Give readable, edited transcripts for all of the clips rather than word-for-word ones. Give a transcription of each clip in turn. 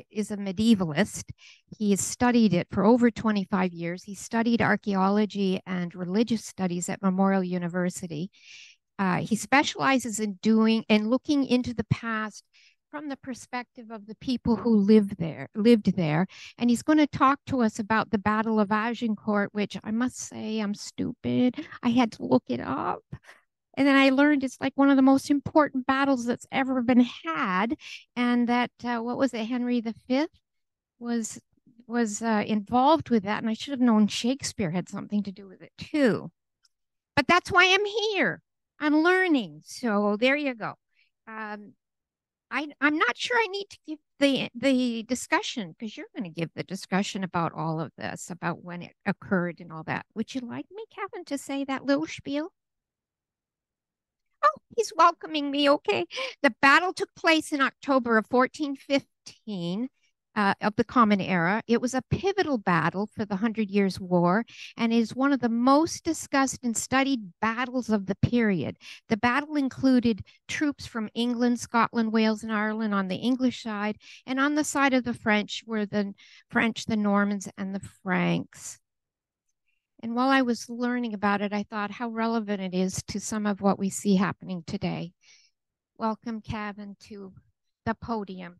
is a medievalist. He has studied it for over 25 years. He studied archaeology and religious studies at Memorial University. He specializes in doing and looking into the past from the perspective of the people who lived there. And he's going to talk to us about the Battle of Agincourt, which I must say I'm stupid. I had to look it up. And then I learned it's like one of the most important battles that's ever been had. And that, what was it, Henry V was involved with that. And I should have known Shakespeare had something to do with it too. But that's why I'm here. I'm learning. So there you go. I'm not sure I need to give the discussion, because you're going to give the discussion about all of this, about when it occurred and all that. Would you like me, Kevin, to say that little spiel? Oh, he's welcoming me. Okay. The battle took place in October of 1415 of the Common Era. It was a pivotal battle for the 100 Years' War and is one of the most discussed and studied battles of the period. The battle included troops from England, Scotland, Wales, and Ireland on the English side, and on the side of the French were the French, the Normans, and the Franks. And while I was learning about it, I thought how relevant it is to some of what we see happening today. Welcome, CAVAN, to the podium.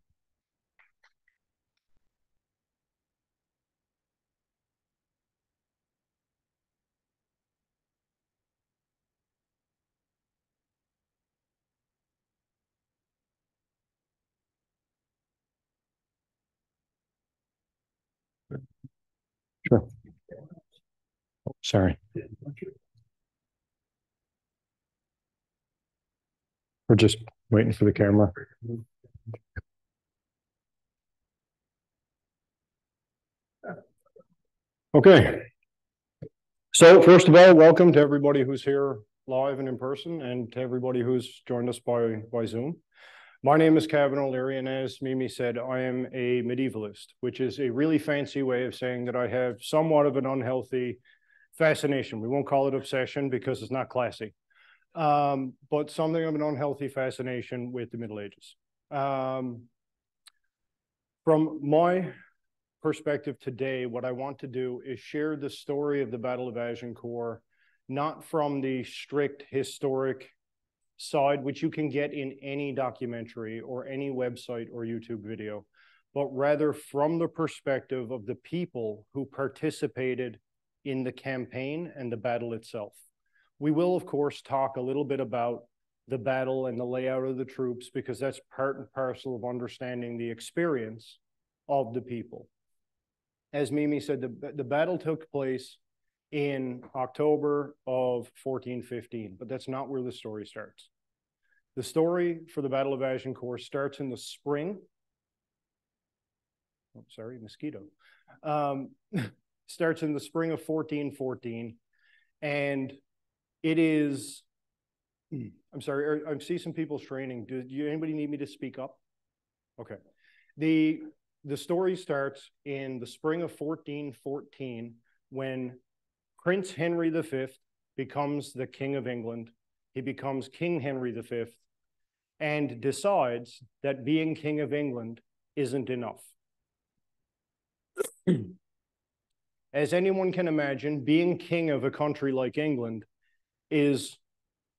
Sure. Oh, sorry. We're just waiting for the camera. Okay. So first of all, welcome to everybody who's here live and in person, and to everybody who's joined us by Zoom. My name is CAVAN O'Leary, and as Mimi said, I am a medievalist, which is a really fancy way of saying that I have somewhat of an unhealthy fascination. We won't call it obsession because it's not classy, but something of an unhealthy fascination with the Middle Ages. From my perspective today, what I want to do is share the story of the Battle of Agincourt, not from the strict historic side, which you can get in any documentary or any website or YouTube video, but rather from the perspective of the people who participated in the campaign and the battle itself. We will, of course, talk a little bit about the battle and the layout of the troops, because that's part and parcel of understanding the experience of the people. As Mimi said, the battle took place in October of 1415, but that's not where the story starts. The story for the Battle of Agincourt starts in the spring. Oh, sorry, mosquito. Starts in the spring of 1414, and it is, I'm sorry, I see some people straining. Do anybody need me to speak up? Okay. The story starts in the spring of 1414 when Prince Henry V becomes the King of England. He becomes King Henry V and decides that being King of England isn't enough. As anyone can imagine, being king of a country like England is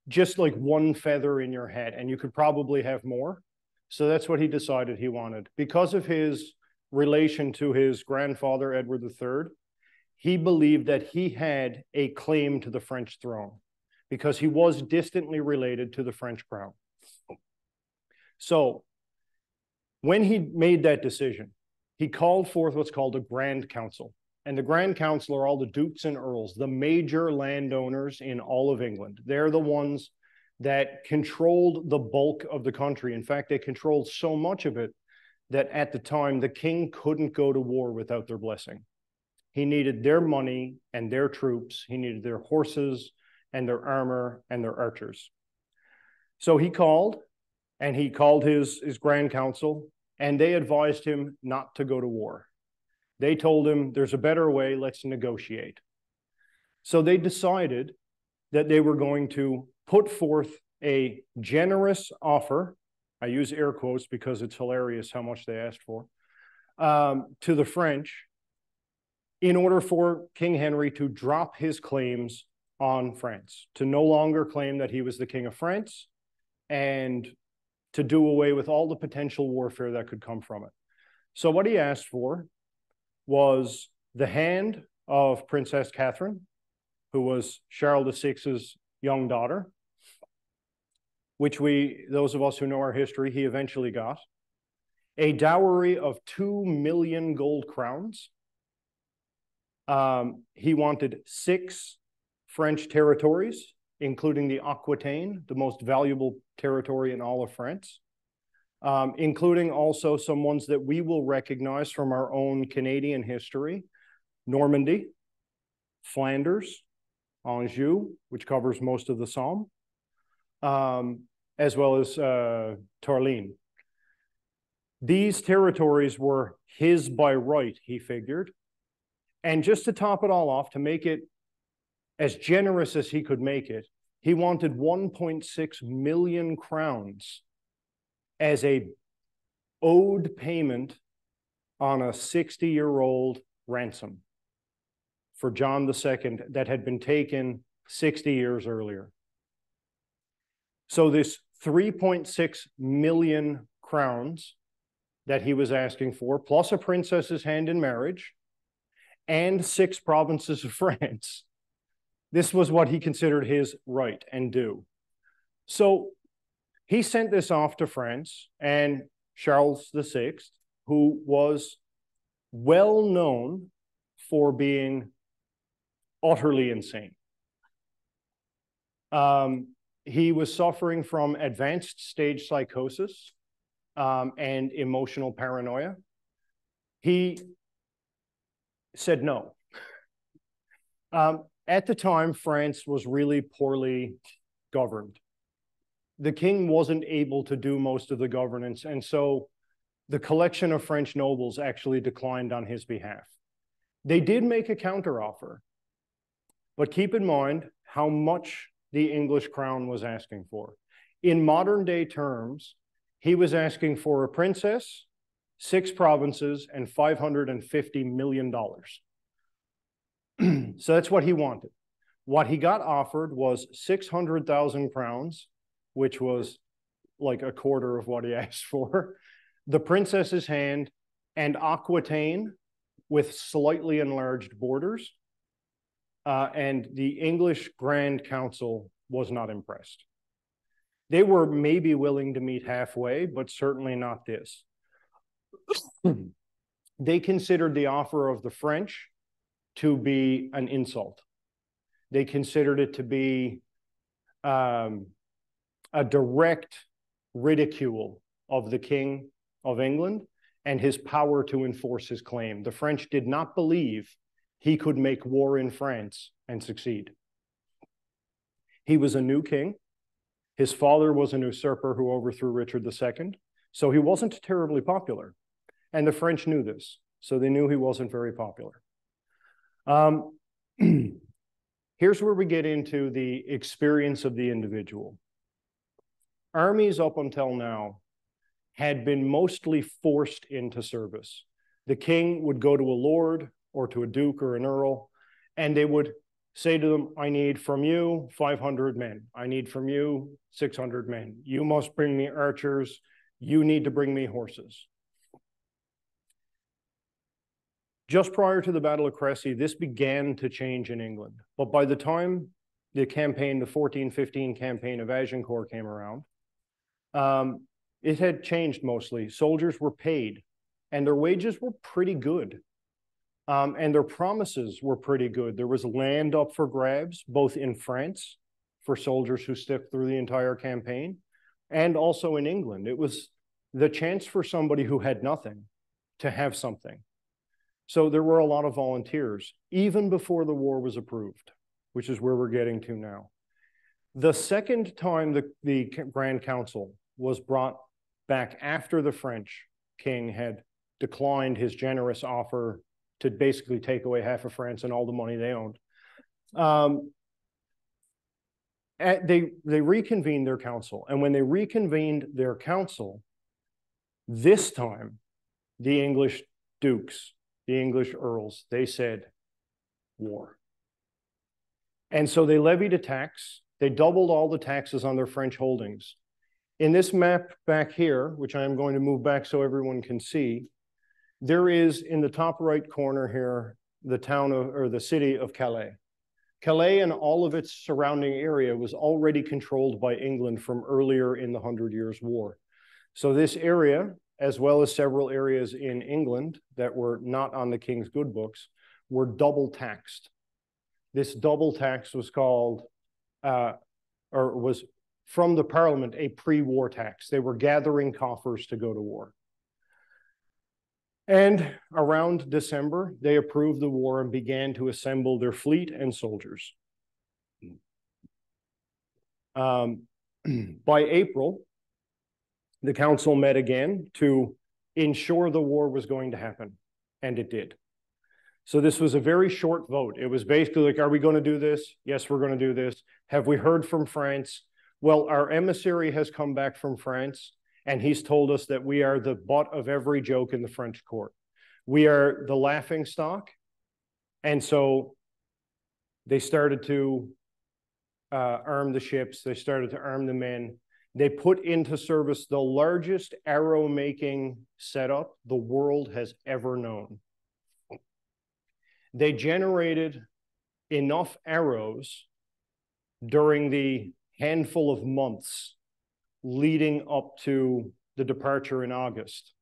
just like one feather in your hat, and you could probably have more. So that's what he decided he wanted. Because of his relation to his grandfather, Edward III, he believed that he had a claim to the French throne because he was distantly related to the French crown. So when he made that decision, he called forth what's called a Grand Council. And the Grand Council are all the dukes and earls, the major landowners in all of England. They're the ones that controlled the bulk of the country. In fact, they controlled so much of it that at the time, the king couldn't go to war without their blessing. He needed their money and their troops. He needed their horses and their armor and their archers. So he called, and he called his Grand Council, and they advised him not to go to war. They told him, there's a better way, let's negotiate. So they decided that they were going to put forth a generous offer. I use air quotes because it's hilarious how much they asked for. to the French in order for King Henry to drop his claims on France, to no longer claim that he was the King of France, and to do away with all the potential warfare that could come from it. So what he asked for was the hand of Princess Catherine, who was Charles VI's young daughter, which those of us who know our history, he eventually got, a dowry of 2 million gold crowns. He wanted 6 French territories, including the Aquitaine, the most valuable territory in all of France, including also some ones that we will recognize from our own Canadian history: Normandy, Flanders, Anjou, which covers most of the Somme, as well as Tourlaine. These territories were his by right, he figured. And just to top it all off, to make it as generous as he could make it, he wanted 1.6 million crowns as a owed payment on a 60-year-old ransom for John II that had been taken 60 years earlier. So this 3.6 million crowns that he was asking for, plus a princess's hand in marriage, and 6 provinces of France, this was what he considered his right and due. So he sent this off to France, and Charles VI, who was well known for being utterly insane. He was suffering from advanced stage psychosis and emotional paranoia. He said no. At the time, France was really poorly governed. The king wasn't able to do most of the governance, and so the collection of French nobles actually declined on his behalf. They did make a counteroffer, but keep in mind how much the English crown was asking for. In modern day terms, he was asking for a princess, 6 provinces, and $550 million. So that's what he wanted. What he got offered was 600,000 crowns, which was like a quarter of what he asked for, the princess's hand, and Aquitaine with slightly enlarged borders. And the English Grand Council was not impressed. They were maybe willing to meet halfway, but certainly not this. They considered the offer of the French to be an insult. They considered it to be a direct ridicule of the King of England and his power to enforce his claim. The French did not believe he could make war in France and succeed. He was a new king. His father was an usurper who overthrew Richard II, so he wasn't terribly popular. And the French knew this, so they knew he wasn't very popular. Here's where we get into the experience of the individual. Armies up until now had been mostly forced into service. The king would go to a lord or to a duke or an earl, and they would say to them, I need from you 500 men. I need from you 600 men. You must bring me archers. You need to bring me horses. Just prior to the Battle of Crécy, this began to change in England. But by the time the campaign, the 1415 campaign of Agincourt came around, it had changed mostly. Soldiers were paid, and their wages were pretty good. And their promises were pretty good. There was land up for grabs, both in France for soldiers who stuck through the entire campaign, and also in England. It was the chance for somebody who had nothing to have something. So there were a lot of volunteers, even before the war was approved, which is where we're getting to now. The second time the Grand Council was brought back after the French king had declined his generous offer to basically take away half of France and all the money they owned. They reconvened their council. And when they reconvened their council, this time, the English dukes, the English earls, they said, war. And so they levied a tax. They doubled all the taxes on their French holdings. In this map back here, which I am going to move back so everyone can see, there is in the top right corner here, the town of, or the city of Calais. Calais and all of its surrounding area was already controlled by England from earlier in the 100 Years' War. So this area, as well as several areas in England that were not on the King's Good Books, were double taxed. This double tax was called, or was from the Parliament, a pre-war tax. They were gathering coffers to go to war. And around December, they approved the war and began to assemble their fleet and soldiers. By April, the council met again to ensure the war was going to happen, and it did. So this was a very short vote. It was basically like, are we going to do this? Yes, we're going to do this. Have we heard from France? Well, our emissary has come back from France, and he's told us that we are the butt of every joke in the French court. We are the laughing stock. And so they started to arm the ships. They started to arm the men. They put into service the largest arrow-making setup the world has ever known. They generated enough arrows during the handful of months leading up to the departure in August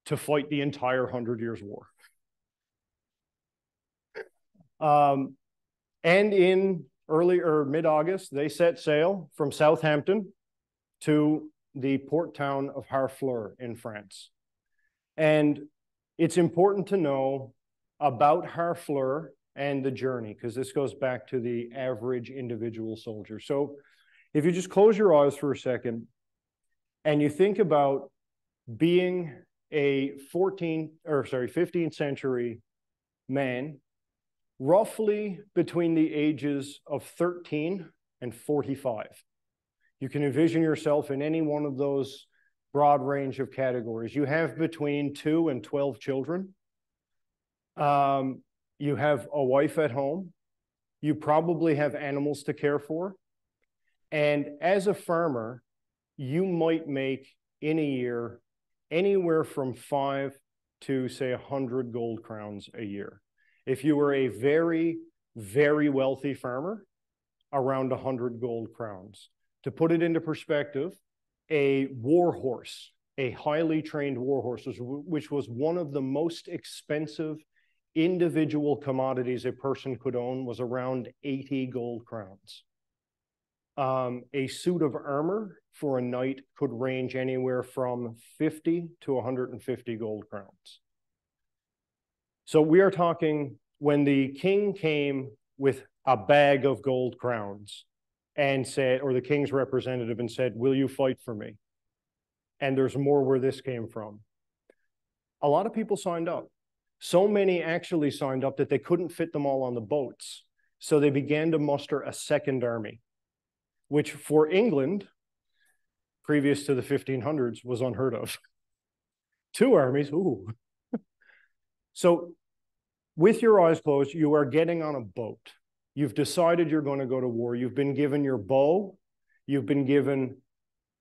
to fight the entire 100 Years' War. And in early or mid-August, they set sail from Southampton to the port town of Harfleur in France. And it's important to know about Harfleur and the journey, because this goes back to the average individual soldier. So if you just close your eyes for a second and you think about being a 15th century man, roughly between the ages of 13 and 45. You can envision yourself in any one of those broad range of categories. You have between 2 and 12 children. You have a wife at home. You probably have animals to care for. And as a farmer, you might make in a year anywhere from 5 to say 100 gold crowns a year. If you were a very, very wealthy farmer, around 100 gold crowns. To put it into perspective, a war horse, a highly trained war horse, which was one of the most expensive individual commodities a person could own, was around 80 gold crowns. A suit of armor for a knight could range anywhere from 50 to 150 gold crowns. So we are talking when the king came with a bag of gold crowns and said, or the king's representative and said, will you fight for me? And there's more where this came from. A lot of people signed up. So many actually signed up that they couldn't fit them all on the boats. So they began to muster a second army, which for England, previous to the 1500s, was unheard of. 2 armies, ooh. So with your eyes closed, you are getting on a boat. You've decided you're going to go to war. You've been given your bow. You've been given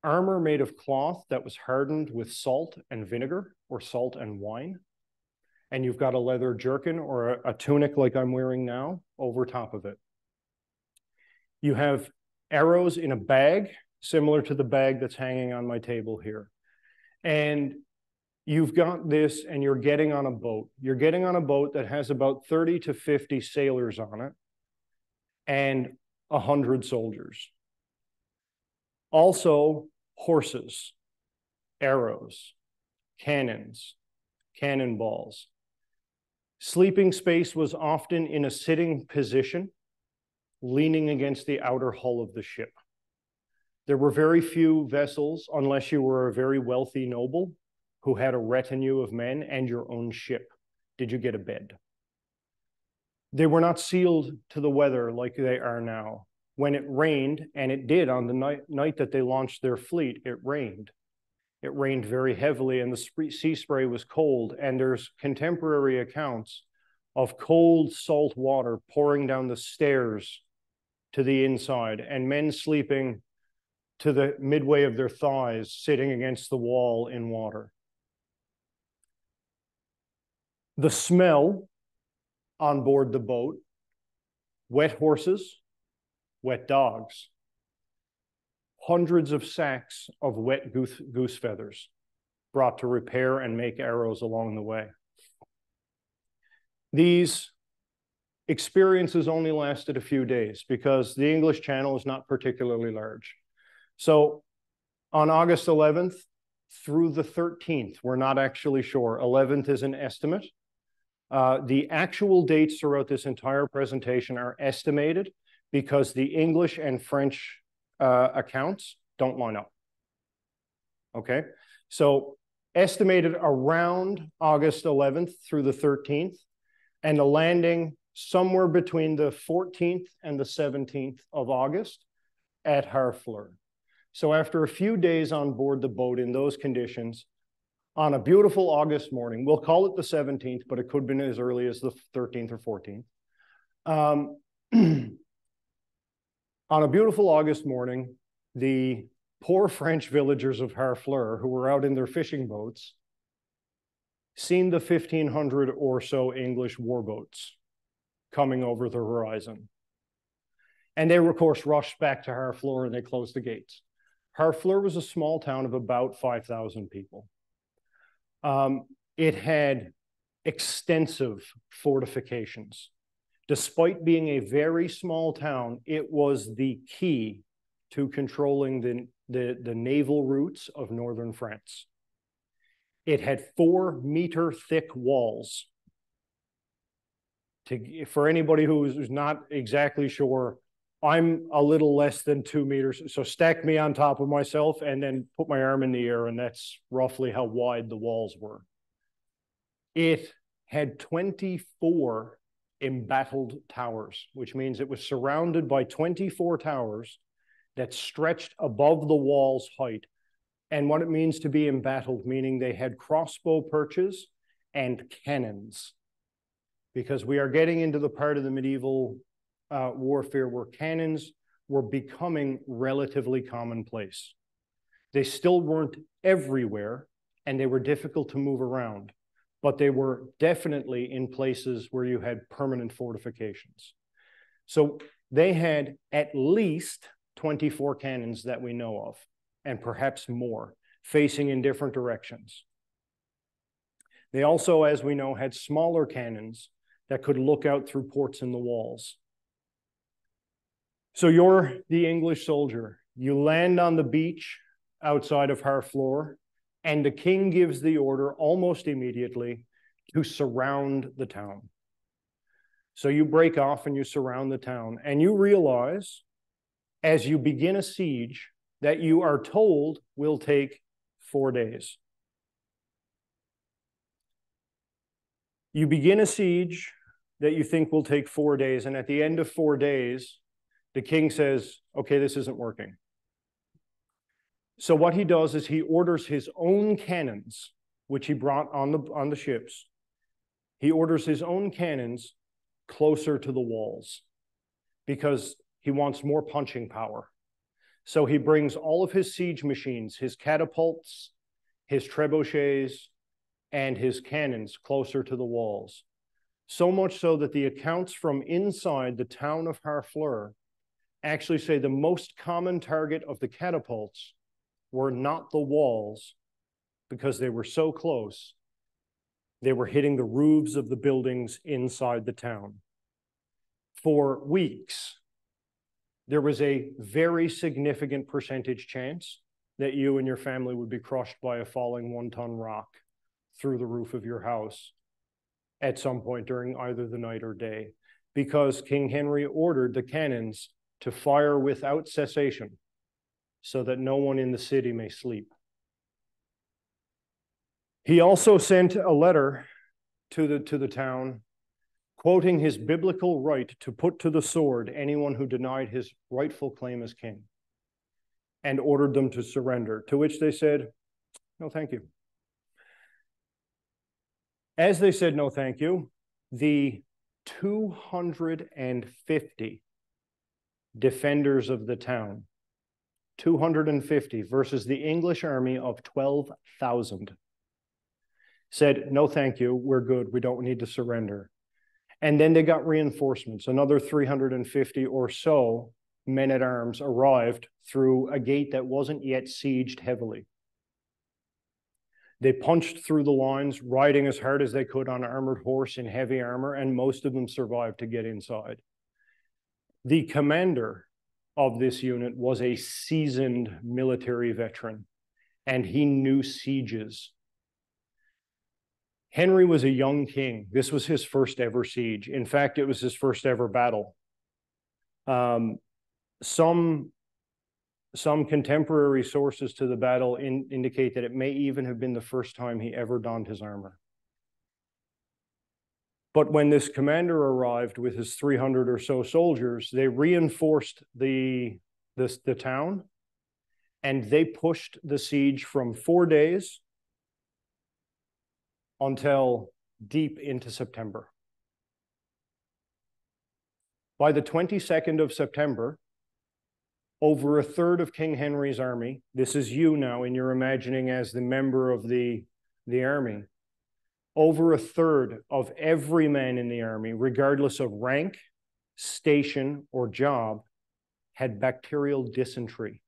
armor made of cloth that was hardened with salt and vinegar, or salt and wine. And you've got a leather jerkin or a tunic like I'm wearing now over top of it. You have arrows in a bag, similar to the bag that's hanging on my table here. And you've got this, and you're getting on a boat. You're getting on a boat that has about 30 to 50 sailors on it and 100 soldiers. Also, horses, arrows, cannons, cannonballs. Sleeping space was often in a sitting position, leaning against the outer hull of the ship. There were very few vessels, unless you were a very wealthy noble who had a retinue of men and your own ship. Did you get a bed? They were not sealed to the weather like they are now. When it rained, and it did on the night that they launched their fleet, it rained. It rained very heavily and the sea spray was cold. And there's contemporary accounts of cold salt water pouring down the stairs to the inside and men sleeping to the midway of their thighs, sitting against the wall in water. The smell on board the boat, wet horses, wet dogs, hundreds of sacks of wet goose feathers brought to repair and make arrows along the way. These experiences only lasted a few days because the English Channel is not particularly large. So on August 11th through the 13th, we're not actually sure. 11th is an estimate. The actual dates throughout this entire presentation are estimated because the English and French accounts don't line up. Okay, so estimated around August 11th through the 13th, and the landing somewhere between the 14th and the 17th of August at Harfleur. So after a few days on board the boat in those conditions, on a beautiful August morning, we'll call it the 17th, but it could have been as early as the 13th or 14th. On a beautiful August morning, the poor French villagers of Harfleur, who were out in their fishing boats, seen the 1,500 or so English warboats coming over the horizon. And they, of course, rushed back to Harfleur and they closed the gates. Harfleur was a small town of about 5,000 people. It had extensive fortifications. Despite being a very small town, it was the key to controlling the naval routes of northern France. It had 4-meter thick walls. For anybody who's not exactly sure, I'm a little less than 2 meters. So stack me on top of myself and then put my arm in the air, and that's roughly how wide the walls were. It had 24 embattled towers, which means it was surrounded by 24 towers that stretched above the wall's height. And what it means to be embattled, meaning they had crossbow perches and cannons, because we are getting into the part of the medieval warfare where cannons were becoming relatively commonplace. They still weren't everywhere, and they were difficult to move around, but they were definitely in places where you had permanent fortifications. So they had at least 24 cannons that we know of, and perhaps more, facing in different directions. They also, as we know, had smaller cannons that could look out through ports in the walls. So you're the English soldier. You land on the beach outside of Harfleur, and the king gives the order almost immediately to surround the town. So you break off and you surround the town, and you realize as you begin a siege that you are told will take 4 days. You begin a siege that you think will take 4 days, and at the end of 4 days, the king says, okay, this isn't working. So what he does is he orders his own cannons, which he brought on the ships. He orders his own cannons closer to the walls because he wants more punching power. So he brings all of his siege machines, his catapults, his trebuchets, and his cannons closer to the walls. So much so that the accounts from inside the town of Harfleur actually say the most common target of the catapults were not the walls, because they were so close, they were hitting the roofs of the buildings inside the town. For weeks, there was a very significant percentage chance that you and your family would be crushed by a falling 1-ton rock through the roof of your house at some point during either the night or day, because King Henry ordered the cannons to fire without cessation so that no one in the city may sleep. He also sent a letter to the town quoting his biblical right to put to the sword anyone who denied his rightful claim as king, and ordered them to surrender, to which they said, No, thank you. As they said, no, thank you, the 250 defenders of the town, 250 versus the English army of 12,000, said, no, thank you, we're good, we don't need to surrender. And then they got reinforcements. Another 350 or so men-at-arms arrived through a gate that wasn't yet sieged heavily. They punched through the lines, riding as hard as they could on an armored horse in heavy armor, and most of them survived to get inside. The commander of this unit was a seasoned military veteran, and he knew sieges. Henry was a young king. This was his first ever siege. In fact, it was his first ever battle. Some contemporary sources to the battle indicate that it may even have been the first time he ever donned his armor. But when this commander arrived with his 300 or so soldiers, they reinforced the town, and they pushed the siege from 4 days until deep into September. By the 22nd of September, over a third of King Henry's army, this is you now in your imagining as the member of the army, over a third of every man in the army, regardless of rank, station, or job, had bacterial dysentery.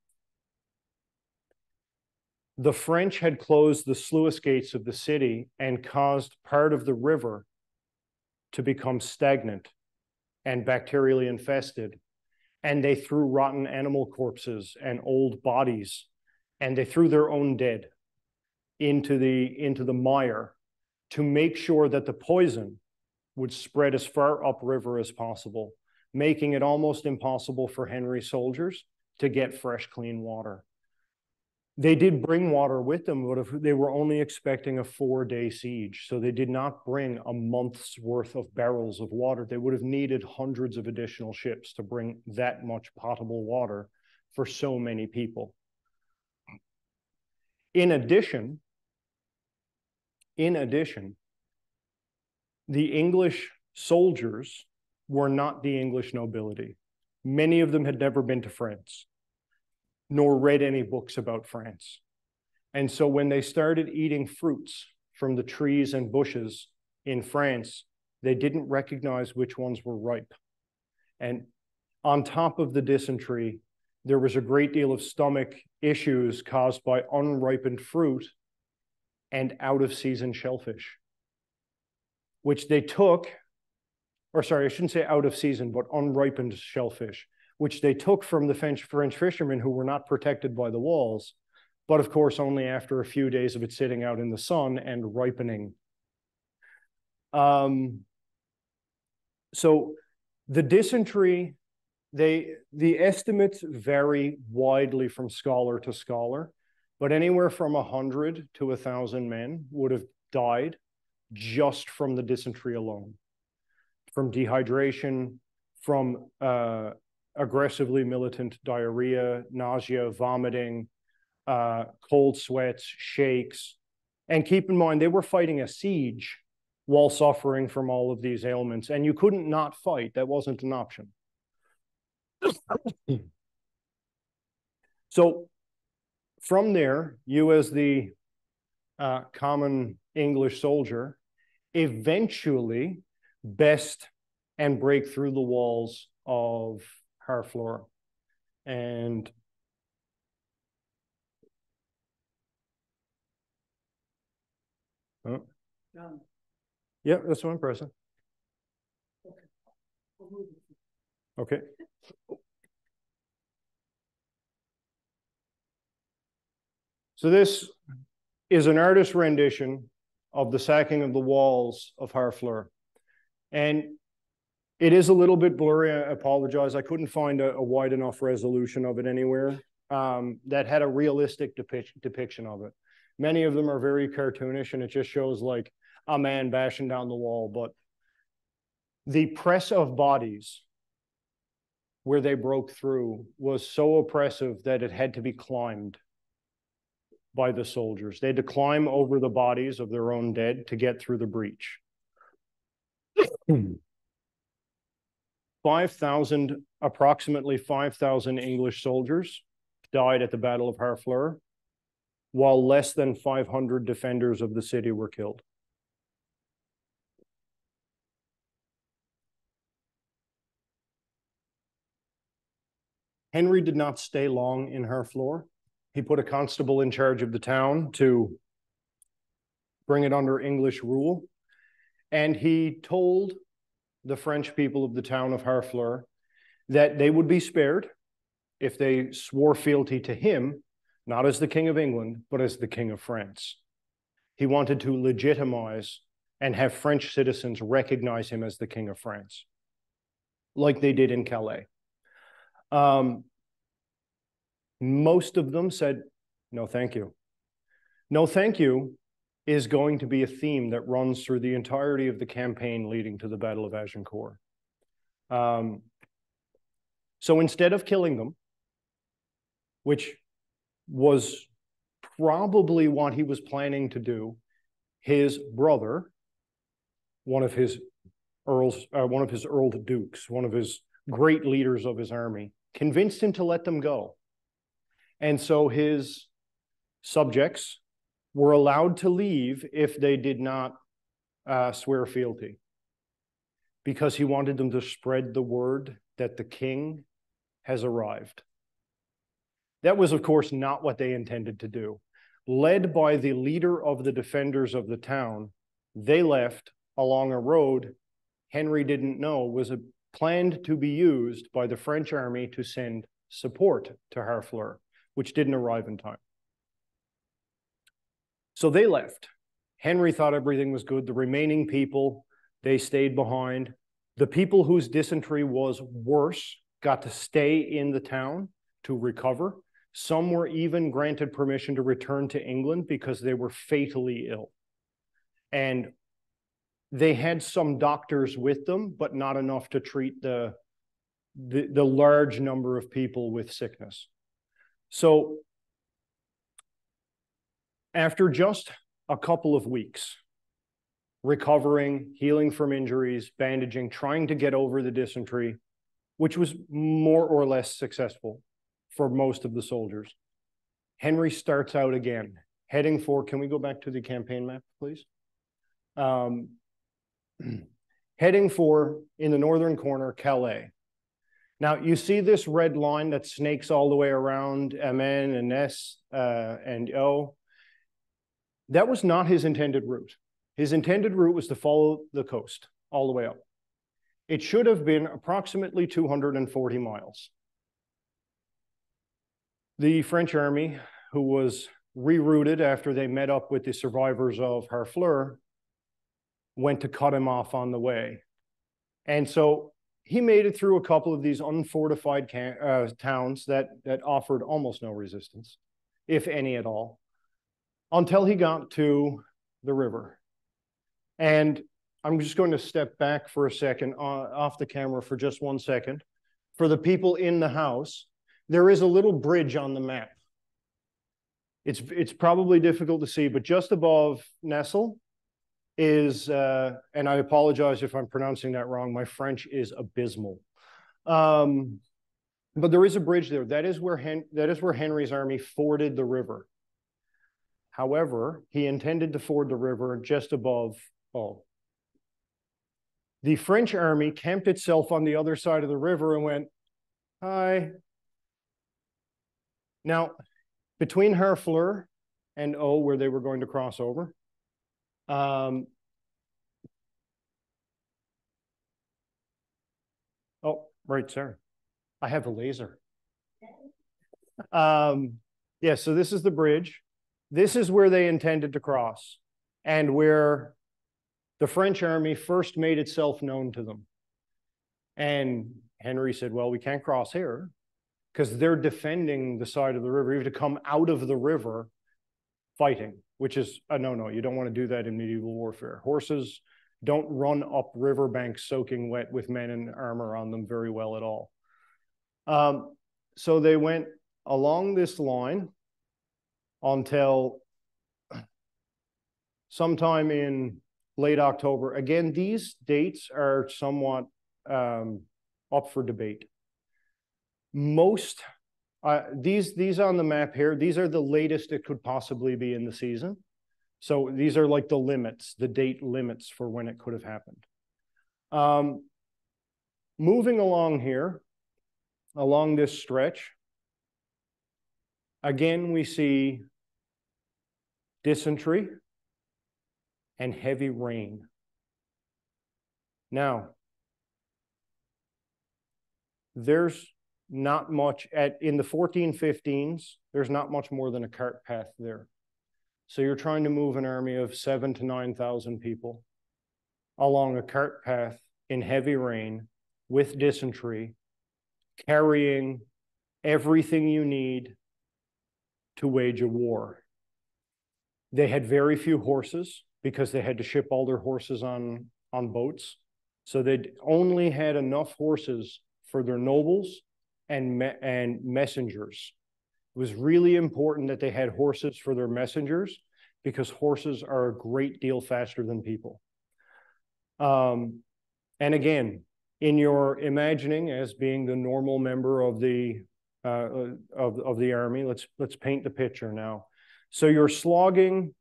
The French had closed the sluice gates of the city and caused part of the river to become stagnant and bacterially infested. And they threw rotten animal corpses and old bodies, and they threw their own dead into the mire to make sure that the poison would spread as far upriver as possible, making it almost impossible for Henry's soldiers to get fresh, clean water. They did bring water with them, but they were only expecting a 4-day siege, so they did not bring a month's worth of barrels of water. They would have needed hundreds of additional ships to bring that much potable water for so many people. In addition, the English soldiers were not the English nobility. Many of them had never been to France, nor read any books about France. And so when they started eating fruits from the trees and bushes in France, they didn't recognize which ones were ripe. And on top of the dysentery, there was a great deal of stomach issues caused by unripened fruit and out-of-season shellfish, which they took, or sorry, I shouldn't say out-of-season, but unripened shellfish, which they took from the French fishermen who were not protected by the walls, but of course only after a few days of it sitting out in the sun and ripening. So the dysentery, the estimates vary widely from scholar to scholar, but anywhere from 100 to 1,000 men would have died just from the dysentery alone, from dehydration, from aggressively militant diarrhea, nausea, vomiting, cold sweats, shakes. And keep in mind, they were fighting a siege while suffering from all of these ailments, and you couldn't not fight. That wasn't an option. So from there, you as the common English soldier eventually best and break through the walls of Harfleur. And yeah, that's what I'm pressing. Okay. So this is an artist's rendition of the sacking of the walls of Harfleur. And it is a little bit blurry, I apologize. I couldn't find a wide enough resolution of it anywhere that had a realistic depiction of it. Many of them are very cartoonish, and it just shows like a man bashing down the wall. But the press of bodies where they broke through was so oppressive that it had to be climbed. by the soldiers. They had to climb over the bodies of their own dead to get through the breach. 5,000, approximately 5,000 English soldiers died at the Battle of Harfleur, while less than 500 defenders of the city were killed. Henry did not stay long in Harfleur. He put a constable in charge of the town to bring it under English rule. And he told the French people of the town of Harfleur that they would be spared if they swore fealty to him, not as the King of England, but as the King of France. He wanted to legitimize and have French citizens recognize him as the King of France, like they did in Calais. Most of them said, no, thank you. No, thank you is going to be a theme that runs through the entirety of the campaign leading to the Battle of Agincourt. So instead of killing them, which was probably what he was planning to do, his brother, one of his earl dukes, one of his great leaders of his army, convinced him to let them go. And so his subjects were allowed to leave if they did not swear fealty, because he wanted them to spread the word that the king has arrived. That was, of course, not what they intended to do. Led by the leader of the defenders of the town, they left along a road Henry didn't know was planned to be used by the French army to send support to Harfleur, which didn't arrive in time. So they left. Henry thought everything was good. The remaining people, they stayed behind. The people whose dysentery was worse got to stay in the town to recover. Some were even granted permission to return to England because they were fatally ill. And they had some doctors with them, but not enough to treat the large number of people with sickness. So after just a couple of weeks, recovering, healing from injuries, bandaging, trying to get over the dysentery, which was more or less successful for most of the soldiers, Henry starts out again, heading for, can we go back to the campaign map, please? Heading for, in the northern corner, Calais. Now, you see this red line that snakes all the way around Amiens and Ness and O. That was not his intended route. His intended route was to follow the coast all the way up. It should have been approximately 240 miles. The French army, who was rerouted after they met up with the survivors of Harfleur, went to cut him off on the way. And so he made it through a couple of these unfortified towns that offered almost no resistance, if any at all, until he got to the river. And I'm just going to step back for a second off the camera for just 1 second. For the people in the house, there is a little bridge on the map. It's probably difficult to see, but just above Nessel is, and I apologize if I'm pronouncing that wrong, my French is abysmal. But there is a bridge there. That is where Henry's army forded the river. However, he intended to ford the river just above O. The French army camped itself on the other side of the river and went, hi. Now, between Harfleur and O, where they were going to cross over, oh, right, sorry. I have a laser. Yeah, so this is the bridge. This is where they intended to cross and where the French army first made itself known to them. And Henry said, well, we can't cross here because they're defending the side of the river. You have to come out of the river fighting, which is a no-no. You don't want to do that in medieval warfare. Horses don't run up riverbanks soaking wet with men in armor on them very well at all. So they went along this line until sometime in late October. Again, these dates are somewhat up for debate. Most, these on the map here, these are the latest it could possibly be in the season. So these are like the limits, the date limits for when it could have happened. Moving along here, along this stretch, again, we see dysentery and heavy rain. Now, there's not much in the 1415s, there's not much more than a cart path there. So you're trying to move an army of 7,000 to 9,000 people along a cart path in heavy rain with dysentery, carrying everything you need to wage a war. They had very few horses because they had to ship all their horses on boats. So they only had enough horses for their nobles and messengers. It was really important that they had horses for their messengers because horses are a great deal faster than people. And again, in your imagining as being the normal member of the army, let's paint the picture now. So you're slogging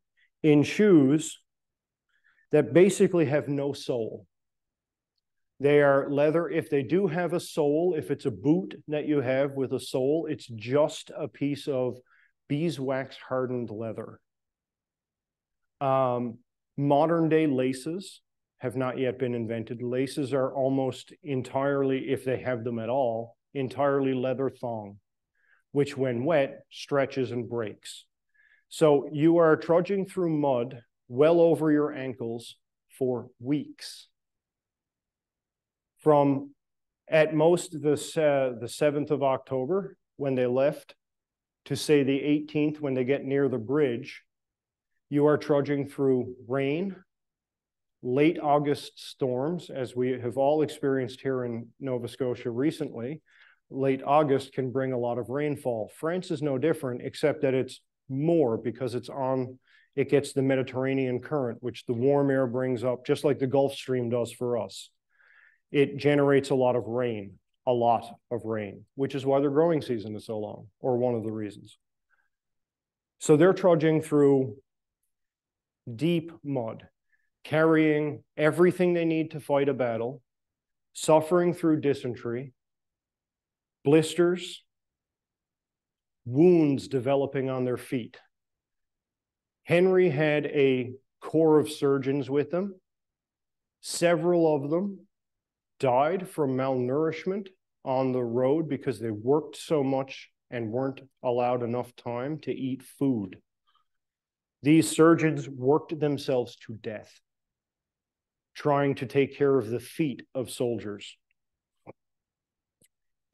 in shoes that basically have no sole. They are leather. If they do have a sole, if it's a boot that you have with a sole, it's just a piece of beeswax hardened leather. Modern day laces have not yet been invented. Laces are almost entirely, if they have them at all, entirely leather thong, which when wet stretches and breaks. So you are trudging through mud well over your ankles for weeks. From at most the 7th of October when they left to say the 18th when they get near the bridge, you are trudging through rain, late August storms, as we have all experienced here in Nova Scotia recently. Late August can bring a lot of rainfall. France is no different, except that it's more because it gets the Mediterranean current, which the warm air brings up, just like the Gulf Stream does for us. It generates a lot of rain, which is why their growing season is so long, or one of the reasons. So they're trudging through deep mud, carrying everything they need to fight a battle, suffering through dysentery, blisters, wounds developing on their feet. Henry had a corps of surgeons with him. Several of them died from malnourishment on the road because they worked so much and weren't allowed enough time to eat food. These surgeons worked themselves to death, trying to take care of the feet of soldiers.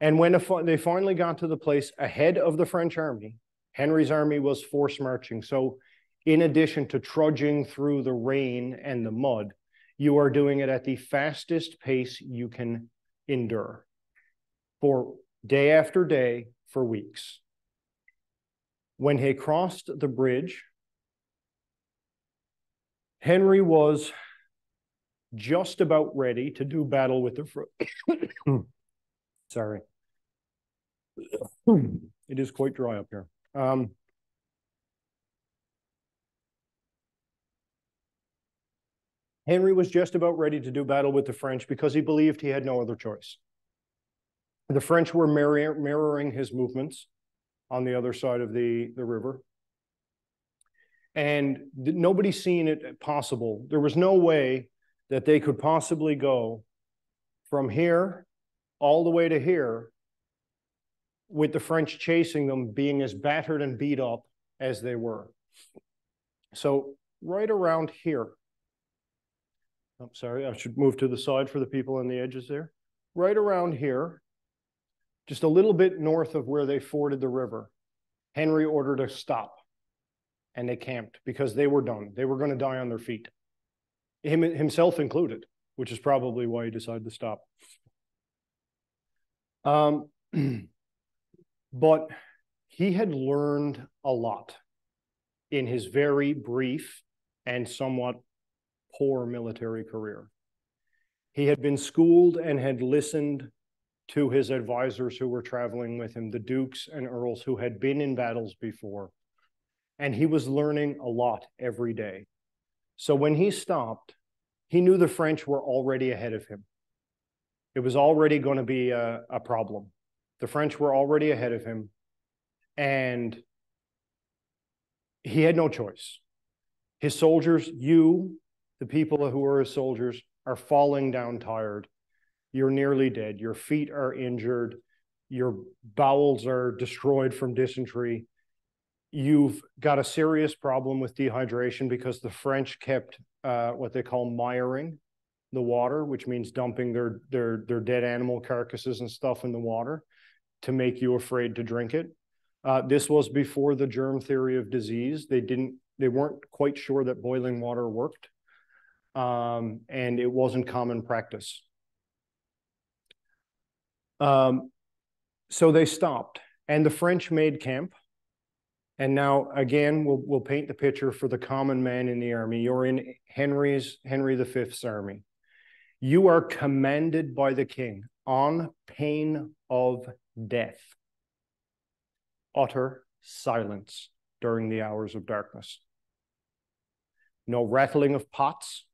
And when they finally got to the place ahead of the French army, Henry's army was force marching. So in addition to trudging through the rain and the mud, you are doing it at the fastest pace you can endure for day after day for weeks. When he crossed the bridge, Henry was just about ready to do battle with the Sorry. It is quite dry up here. Henry was just about ready to do battle with the French because he believed he had no other choice. The French were mirroring his movements on the other side of the river. And nobody's seen it possible. There was no way that they could possibly go from here all the way to here with the French chasing them, being as battered and beat up as they were. So right around here, I'm sorry, I should move to the side for the people on the edges there. Right around here, just a little bit north of where they forded the river, Henry ordered a stop, and they camped because they were done. They were going to die on their feet, himself included, which is probably why he decided to stop. But he had learned a lot in his very brief and somewhat poor military career. He had been schooled and had listened to his advisors who were traveling with him, the dukes and earls who had been in battles before, and he was learning a lot every day. So when he stopped, he knew the French were already ahead of him. It was already going to be a problem. The French were already ahead of him, and he had no choice. His soldiers, you, the people who are his soldiers, are falling down tired. You're nearly dead. Your feet are injured. Your bowels are destroyed from dysentery. You've got a serious problem with dehydration because the French kept what they call miring the water, which means dumping their dead animal carcasses and stuff in the water to make you afraid to drink it. This was before the germ theory of disease. They weren't quite sure that boiling water worked, and it wasn't common practice. So they stopped, and the French made camp. And now, again, we'll paint the picture for the common man in the army. You're in Henry V's army. You are commanded by the king on pain of death. Utter silence during the hours of darkness. No rattling of pots,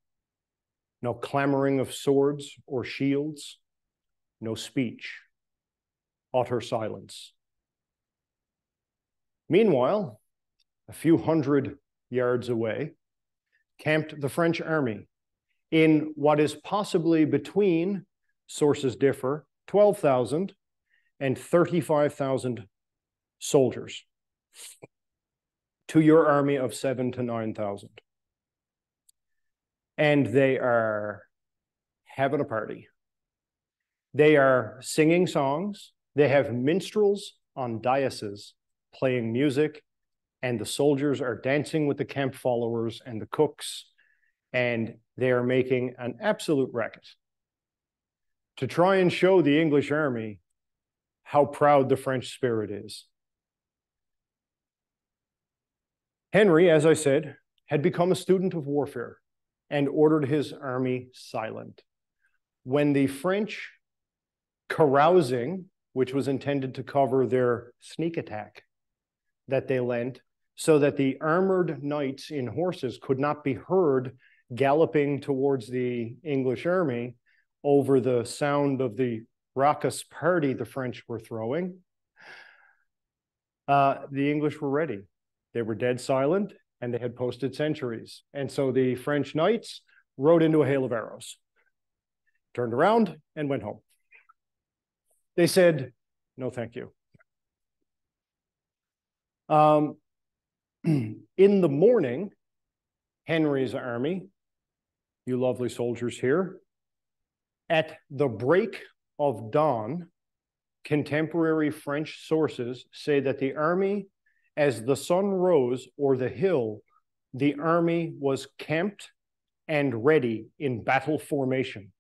no clamoring of swords or shields, no speech. Utter silence. Meanwhile, a few hundred yards away, camped the French army in what is possibly between, sources differ, 12,000 and 35,000 soldiers to your army of 7,000 to 9,000. And they are having a party. They are singing songs. They have minstrels on daises playing music, and the soldiers are dancing with the camp followers and the cooks, and they are making an absolute racket to try and show the English army how proud the French spirit is. Henry, as I said, had become a student of warfare and ordered his army silent. When the French carousing, which was intended to cover their sneak attack that they lent, so that the armored knights in horses could not be heard galloping towards the English army over the sound of the raucous party the French were throwing, the English were ready. They were dead silent, and they had posted sentries. And so the French knights rode into a hail of arrows, turned around, and went home. They said, no, thank you. In the morning, Henry's army, you lovely soldiers here, at the break of dawn, contemporary French sources say that the army, as the sun rose o'er the hill, the army was camped and ready in battle formation.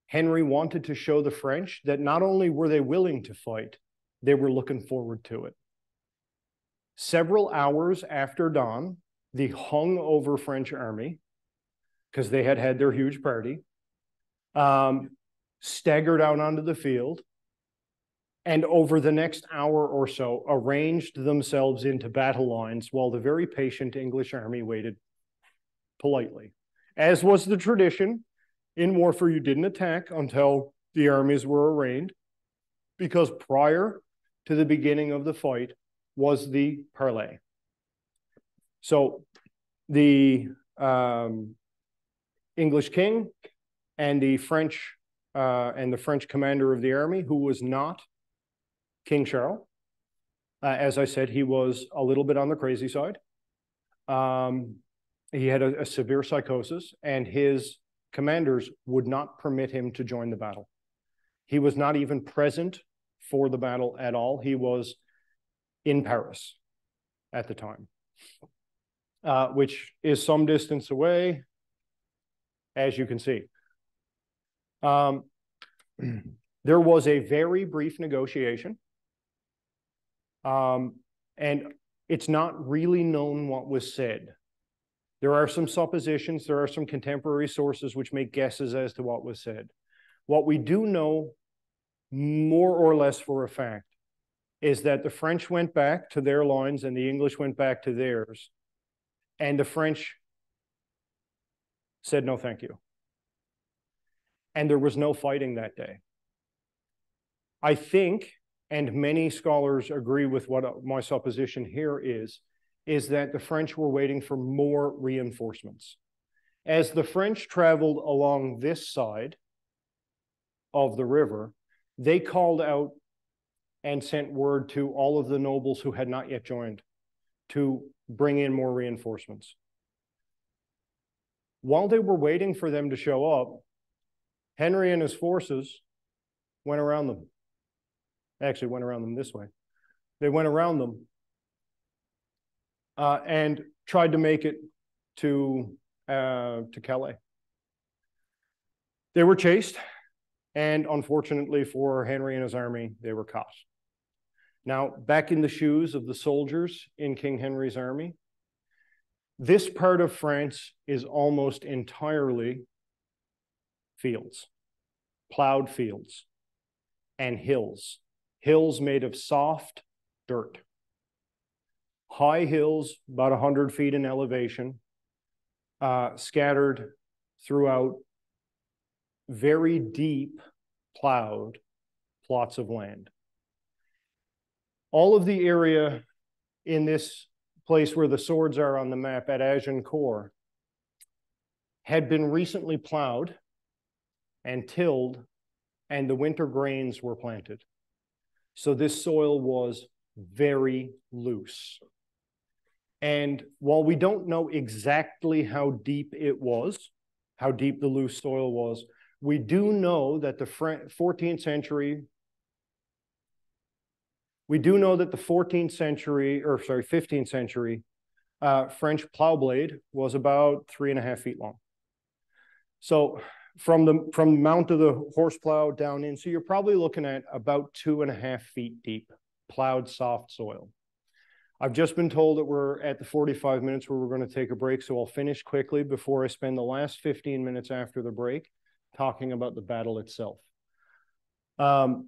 Henry wanted to show the French that not only were they willing to fight, they were looking forward to it. Several hours after dawn, the hungover French army, because they had had their huge party, staggered out onto the field, and over the next hour or so arranged themselves into battle lines while the very patient English army waited politely. As was the tradition in warfare, you didn't attack until the armies were arrayed, because prior to the beginning of the fight was the parley. So the English king and the French commander of the army, who was not King Charles. As I said, he was a little bit on the crazy side. He had a severe psychosis, and his commanders would not permit him to join the battle. He was not even present for the battle at all. He was in Paris at the time, which is some distance away, as you can see. There was a very brief negotiation. And it's not really known what was said. There are some suppositions, there are some contemporary sources which make guesses as to what was said. What we do know more or less for a fact is that the French went back to their lines and the English went back to theirs. And the French said, no, thank you. And there was no fighting that day. I think, and many scholars agree with what my supposition here is that the French were waiting for more reinforcements. As the French traveled along this side of the river, they called out and sent word to all of the nobles who had not yet joined to bring in more reinforcements. While they were waiting for them to show up, Henry and his forces went around them. Actually went around them this way. They went around them and tried to make it to Calais. They were chased, and unfortunately for Henry and his army, they were caught. Now, back in the shoes of the soldiers in King Henry's army, this part of France is almost entirely fields, plowed fields, and hills. Hills made of soft dirt. High hills, about 100 feet in elevation, scattered throughout very deep plowed plots of land. All of the area in this place where the swords are on the map at Agincourt had been recently plowed and tilled, and the winter grains were planted. So this soil was very loose. And while we don't know exactly how deep it was, how deep the loose soil was, we do know that the 14th century, we do know that the 15th century French plow blade was about 3.5 feet long. So from the mount of the horse plow down in, so you're probably looking at about 2.5 feet deep, plowed soft soil. I've just been told that we're at the 45 minutes where we're going to take a break, so I'll finish quickly before I spend the last 15 minutes after the break talking about the battle itself. The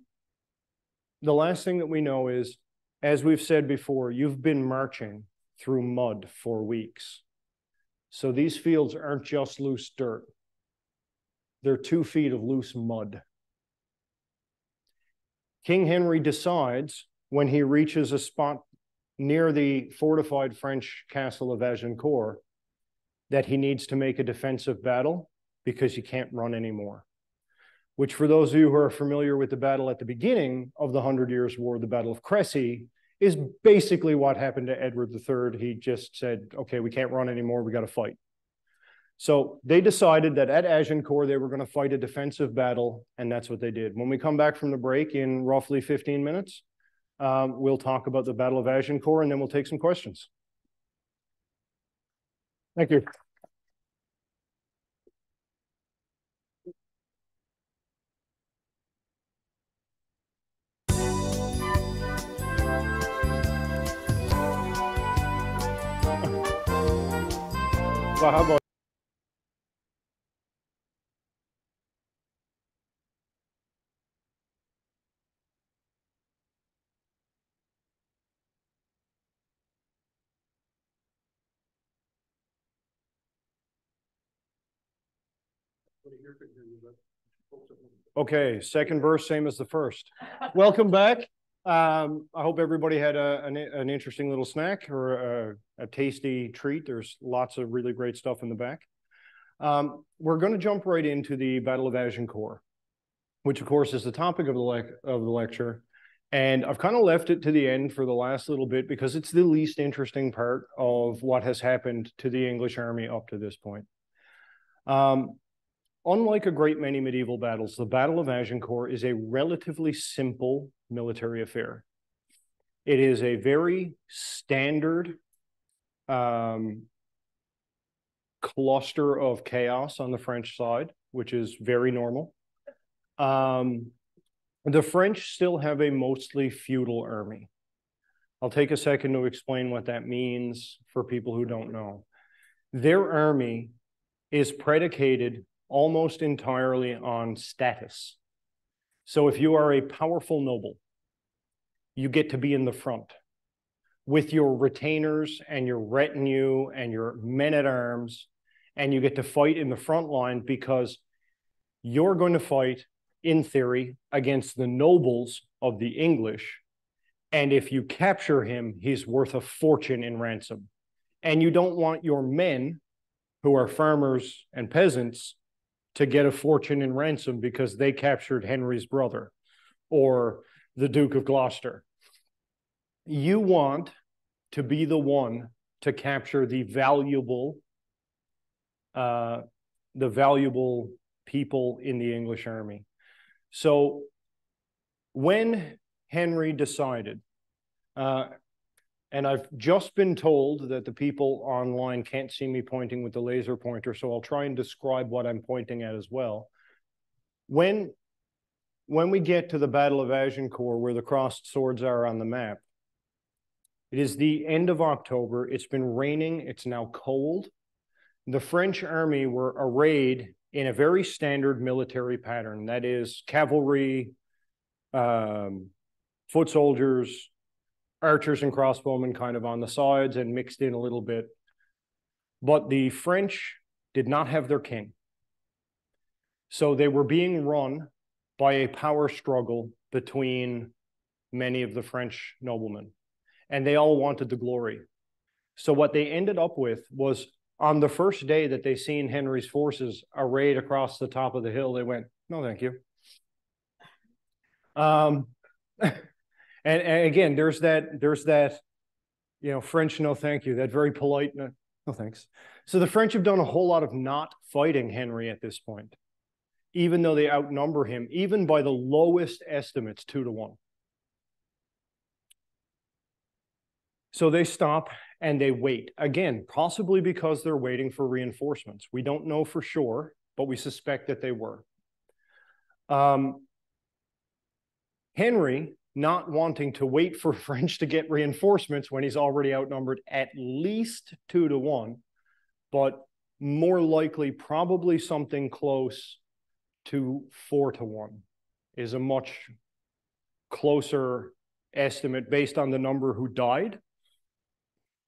last thing that we know is, as we've said before, you've been marching through mud for weeks. So these fields aren't just loose dirt. They're 2 feet of loose mud. King Henry decides when he reaches a spot near the fortified French castle of Agincourt that he needs to make a defensive battle because you can't run anymore. Which, for those of you who are familiar with the battle at the beginning of the 100 Years' War, the Battle of Crécy, is basically what happened to Edward III. He just said, okay, we can't run anymore, we got to fight. So they decided that at Agincourt, they were going to fight a defensive battle, and that's what they did. When we come back from the break in roughly 15 minutes, we'll talk about the Battle of Agincourt, and then we'll take some questions. Thank you. So how about okay, second verse, same as the first. Welcome back. I hope everybody had an interesting little snack or a tasty treat. There's lots of really great stuff in the back. We're going to jump right into the Battle of Agincourt, which of course is the topic of the lecture. And I've kind of left it to the end for the last little bit because it's the least interesting part of what has happened to the English army up to this point. Unlike a great many medieval battles, the Battle of Agincourt is a relatively simple military affair. It is a very standard cluster of chaos on the French side, which is very normal. The French still have a mostly feudal army. I'll take a second to explain what that means for people who don't know. Their army is predicated almost entirely on status. So if you are a powerful noble, you get to be in the front with your retainers and your retinue and your men-at-arms, and you get to fight in the front line because you're going to fight, in theory, against the nobles of the English. And if you capture him, he's worth a fortune in ransom. And you don't want your men, who are farmers and peasants, to get a fortune in ransom because they captured Henry's brother or the Duke of Gloucester. You want to be the one to capture the valuable people in the English army. So when Henry decided, and I've just been told that the people online can't see me pointing with the laser pointer, so I'll try and describe what I'm pointing at as well. When we get to the Battle of Agincourt, where the crossed swords are on the map, it is the end of October. It's been raining. It's now cold. The French army were arrayed in a very standard military pattern. That is cavalry, foot soldiers, archers and crossbowmen kind of on the sides and mixed in a little bit. But the French did not have their king. So they were being run by a power struggle between many of the French noblemen. And they all wanted the glory. So what they ended up with was, on the first day that they seen Henry's forces arrayed across the top of the hill, they went, no, thank you. And again, there's that, you know, French, no, thank you, that very polite, no, thanks. So the French have done a whole lot of not fighting Henry at this point, even though they outnumber him, even by the lowest estimates, 2-1. So they stop and they wait. Again, possibly because they're waiting for reinforcements. We don't know for sure, but we suspect that they were. Henry, not wanting to wait for French to get reinforcements when he's already outnumbered at least 2-1, but more likely probably something close to 4-1 is a much closer estimate based on the number who died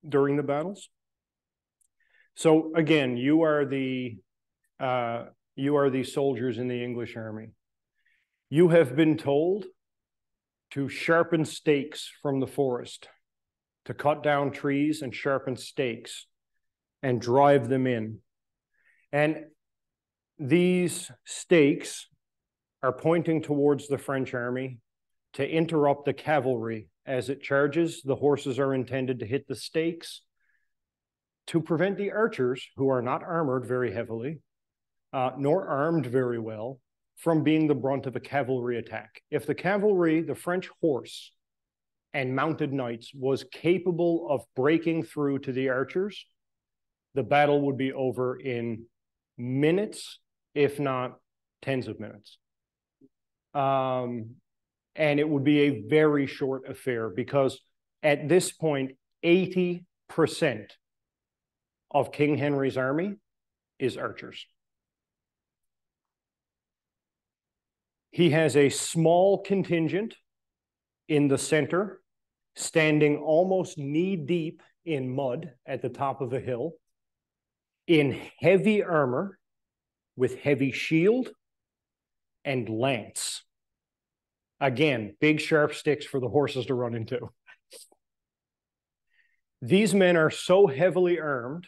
during the battles. So again, you are the soldiers in the English army. You have been told to sharpen stakes from the forest, to cut down trees and sharpen stakes and drive them in. And these stakes are pointing towards the French army to interrupt the cavalry as it charges. The horses are intended to hit the stakes to prevent the archers, who are not armored very heavily, nor armed very well, from being the brunt of a cavalry attack. If the cavalry, the French horse and mounted knights, was capable of breaking through to the archers, the battle would be over in minutes, if not tens of minutes. And it would be a very short affair because at this point, 80% of King Henry's army is archers. He has a small contingent in the center, standing almost knee-deep in mud at the top of a hill, in heavy armor, with heavy shield and lance. Again, big sharp sticks for the horses to run into. These men are so heavily armed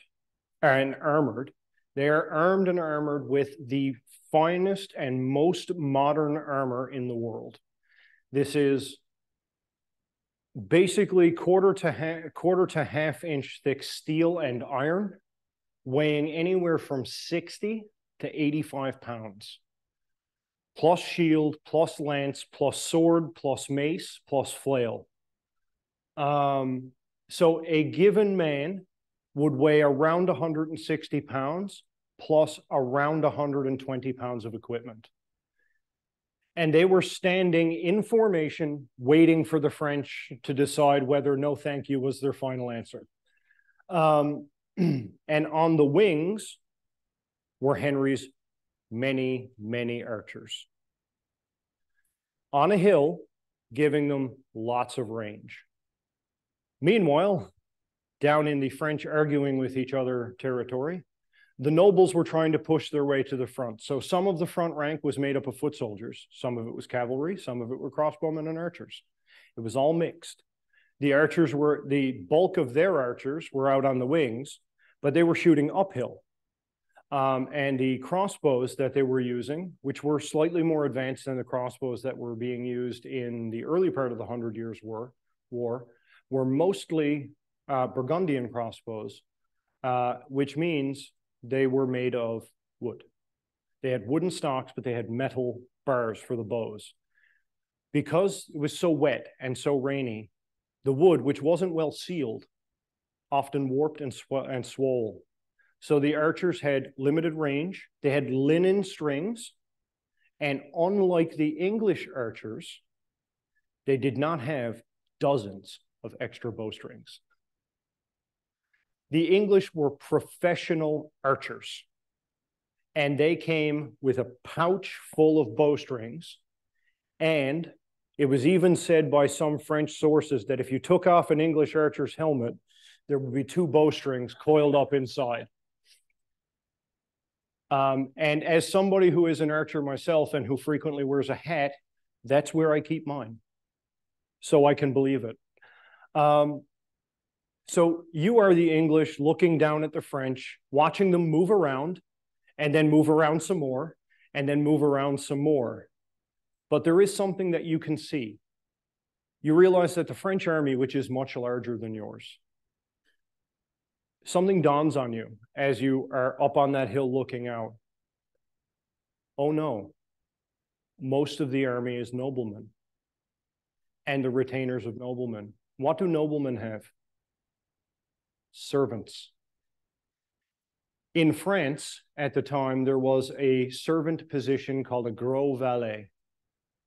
and armored. They are armed and armored with the finest and most modern armor in the world. This is basically quarter to half inch thick steel and iron, weighing anywhere from 60 to 85 pounds. Plus shield, plus lance, plus sword, plus mace, plus flail. So a given man would weigh around 160 pounds, plus around 120 pounds of equipment. And they were standing in formation, waiting for the French to decide whether no thank you was their final answer. And on the wings were Henry's many, many archers. On a hill, giving them lots of range. Meanwhile, down in the French arguing with each other territory, the nobles were trying to push their way to the front. So some of the front rank was made up of foot soldiers. Some of it was cavalry. Some of it were crossbowmen and archers. It was all mixed. The bulk of their archers were out on the wings, but they were shooting uphill. And the crossbows that they were using, which were slightly more advanced than the crossbows that were being used in the early part of the 100 Years' War, were mostly Burgundian crossbows, which means they were made of wood. They had wooden stocks, but they had metal bars for the bows. Because it was so wet and so rainy, the wood, which wasn't well sealed, often warped and swole. So the archers had limited range. They had linen strings. And unlike the English archers, they did not have dozens of extra bowstrings. The English were professional archers, and they came with a pouch full of bowstrings. And it was even said by some French sources that if you took off an English archer's helmet, there would be 2 bowstrings coiled up inside. And as somebody who is an archer myself and who frequently wears a hat, that's where I keep mine. So I can believe it. So you are the English looking down at the French, watching them move around, and then move around some more, and then move around some more. But there is something that you can see. You realize that the French army, which is much larger than yours, something dawns on you as you are up on that hill looking out. Oh no, most of the army is noblemen and the retainers of noblemen. What do noblemen have? Servants. In France, at the time, there was a servant position called a gros valet,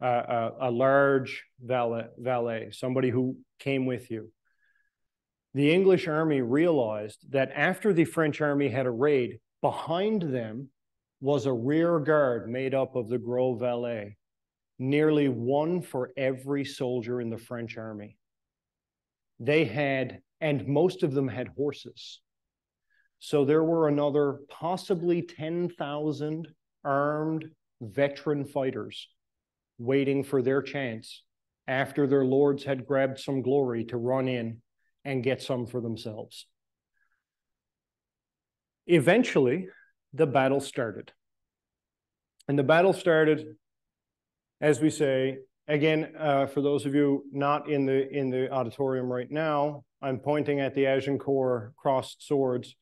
a large valet, somebody who came with you. The English army realized that after the French army had a raid, behind them was a rear guard made up of the gros valet, nearly 1 for every soldier in the French army. They had, and most of them had horses. So there were another possibly 10,000 armed veteran fighters waiting for their chance after their lords had grabbed some glory to run in and get some for themselves. Eventually, the battle started. And the battle started, as we say, again, for those of you not in the auditorium right now, I'm pointing at the Agincourt crossed swords.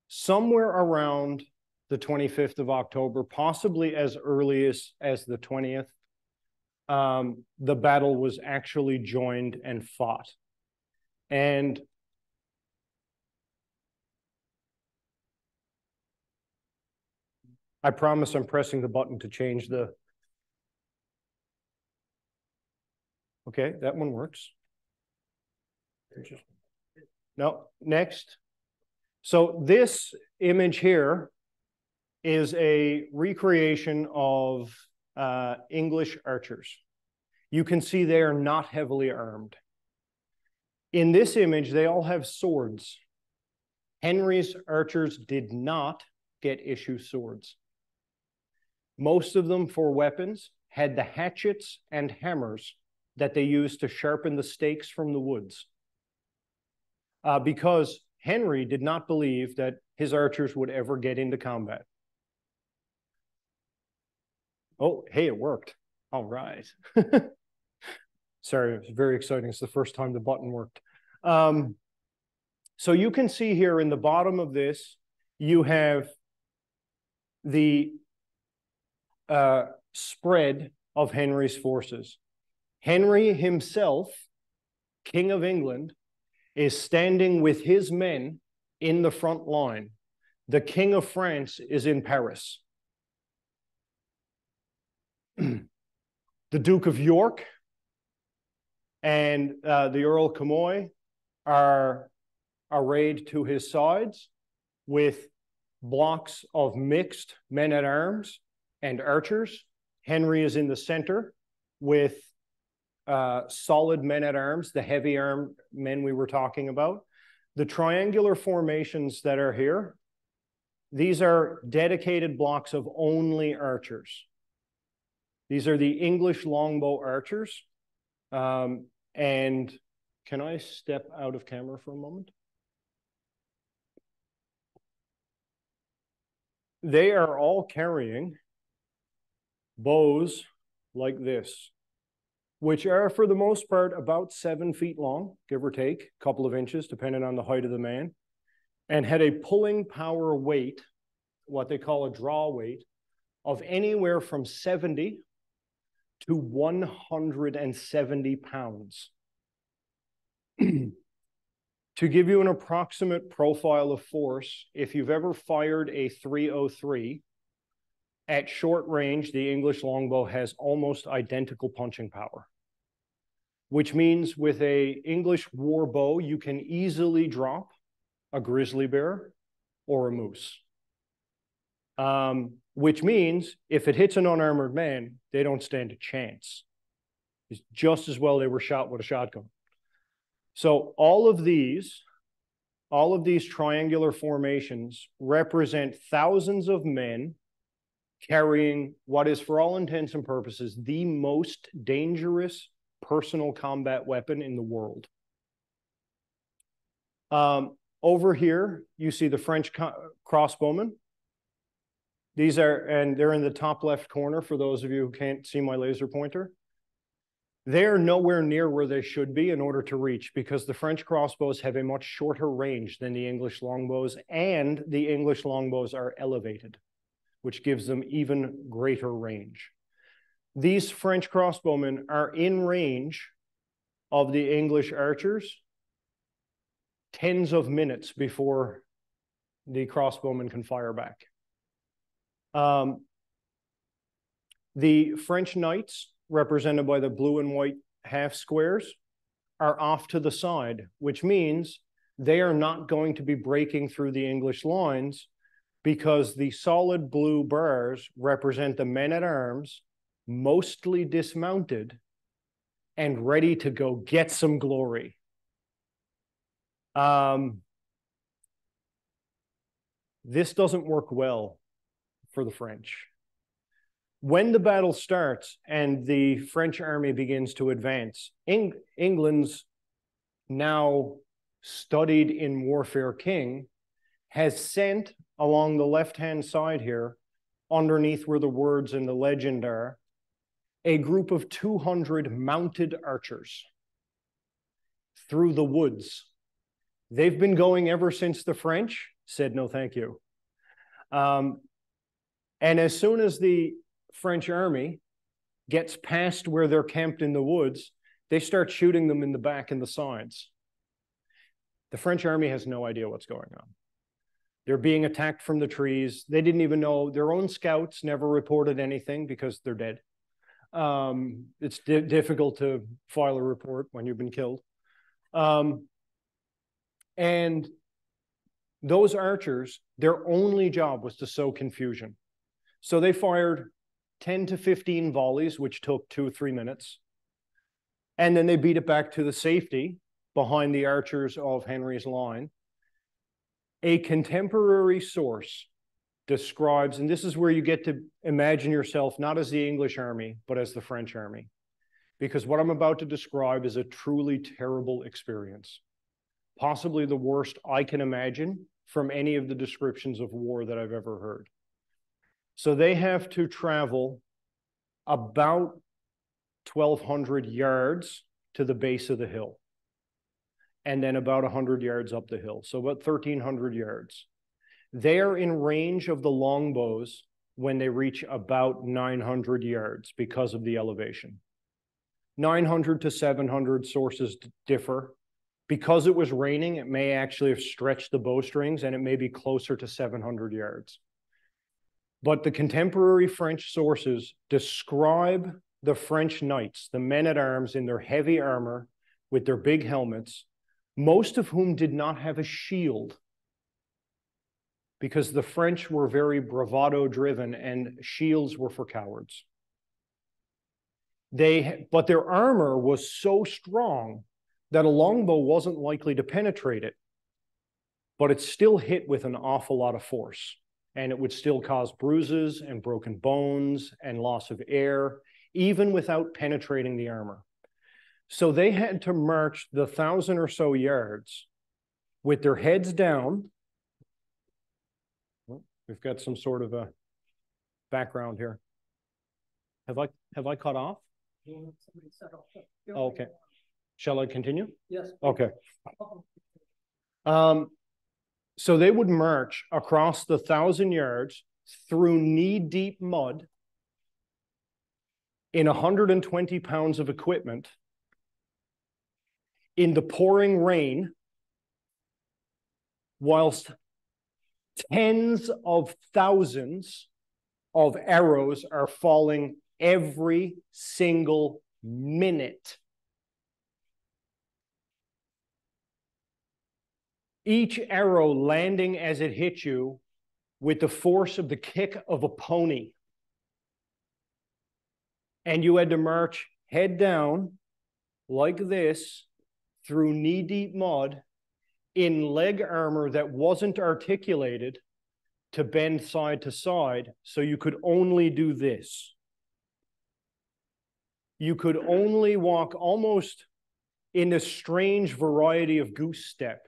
Somewhere around the 25th of October, possibly as early as the 20th, the battle was actually joined and fought. And I promise I'm pressing the button to change the... Okay, that one works. No, next. So this image here is a recreation of English archers. You can see they are not heavily armed. In this image, they all have swords. Henry's archers did not get issue swords. Most of them, for weapons, had the hatchets and hammers that they used to sharpen the stakes from the woods. Because Henry did not believe that his archers would ever get into combat. Oh, hey, it worked. All right. Sorry, it was very exciting. It's the first time the button worked. So you can see here in the bottom of this, you have the spread of Henry's forces. Henry himself, King of England, is standing with his men in the front line. The King of France is in Paris. The Duke of York and the Earl Camoy are arrayed to his sides with blocks of mixed men-at-arms and archers. Henry is in the center with solid men-at-arms, the heavy armed men we were talking about. The triangular formations that are here, these are dedicated blocks of only archers. These are the English longbow archers. And can I step out of camera for a moment? They are all carrying bows like this, which are for the most part about 7 feet long, give or take, a couple of inches, depending on the height of the man, and had a pulling power weight, what they call a draw weight, of anywhere from 70 to 170 pounds. To give you an approximate profile of force, if you've ever fired a .303, at short range, the English longbow has almost identical punching power, which means with an English war bow, you can easily drop a grizzly bear or a moose. Which means if it hits an unarmored man, they don't stand a chance. It's just as well they were shot with a shotgun. So all of these triangular formations represent thousands of men carrying what is, for all intents and purposes, the most dangerous personal combat weapon in the world. Over here, you see the French crossbowmen. These are, and they're in the top left corner for those of you who can't see my laser pointer. They're nowhere near where they should be in order to reach, because the French crossbows have a much shorter range than the English longbows, and the English longbows are elevated, which gives them even greater range. These French crossbowmen are in range of the English archers tens of minutes before the crossbowmen can fire back. The French knights, represented by the blue and white half squares, are off to the side, which means they are not going to be breaking through the English lines, because the solid blue bars represent the men-at-arms, mostly dismounted and ready to go get some glory. This doesn't work well for the French. When the battle starts and the French army begins to advance, England's now studied in warfare king has sent along the left-hand side here, underneath where the words and the legend are, a group of 200 mounted archers through the woods. They've been going ever since the French said no thank you. And as soon as the French army gets past where they're camped in the woods, they start shooting them in the back and the sides. The French army has no idea what's going on. They're being attacked from the trees. They didn't even know. Their own scouts never reported anything because they're dead. It's difficult to file a report when you've been killed. And those archers, their only job was to sow confusion. So they fired 10 to 15 volleys, which took 2 or 3 minutes. And then they beat it back to the safety behind the archers of Henry's line. A contemporary source describes, and this is where you get to imagine yourself not as the English army, but as the French army. Because what I'm about to describe is a truly terrible experience. Possibly the worst I can imagine from any of the descriptions of war that I've ever heard. So they have to travel about 1,200 yards to the base of the hill, and then about 100 yards up the hill, so about 1,300 yards. They are in range of the longbows when they reach about 900 yards because of the elevation. 900 to 700, sources differ. Because it was raining, it may actually have stretched the bowstrings, and it may be closer to 700 yards. But the contemporary French sources describe the French knights, the men at arms in their heavy armor with their big helmets, most of whom did not have a shield, because the French were very bravado driven and shields were for cowards. But their armor was so strong that a longbow wasn't likely to penetrate it, but it still hit with an awful lot of force, and it would still cause bruises and broken bones and loss of air, even without penetrating the armor. So they had to march the 1,000 or so yards with their heads down. Well, we've got some sort of a background here. Have I cut off? Oh, okay. Shall I continue? Yes. Okay. So they would march across the 1,000 yards through knee-deep mud in 120 pounds of equipment in the pouring rain, whilst tens of thousands of arrows are falling every single minute. Each arrow landing as it hit you with the force of the kick of a pony. And you had to march head down like this through knee-deep mud in leg armor that wasn't articulated to bend side to side, so you could only do this. You could only walk almost in a strange variety of goose step,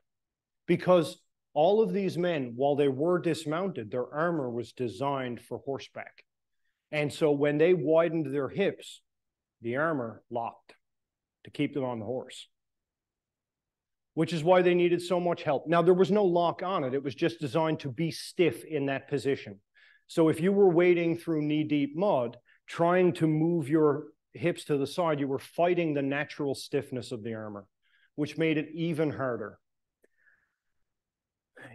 because all of these men, while they were dismounted, their armor was designed for horseback. And so when they widened their hips, the armor locked to keep them on the horse, which is why they needed so much help. Now, there was no lock on it. It was just designed to be stiff in that position. So if you were wading through knee-deep mud, trying to move your hips to the side, you were fighting the natural stiffness of the armor, which made it even harder.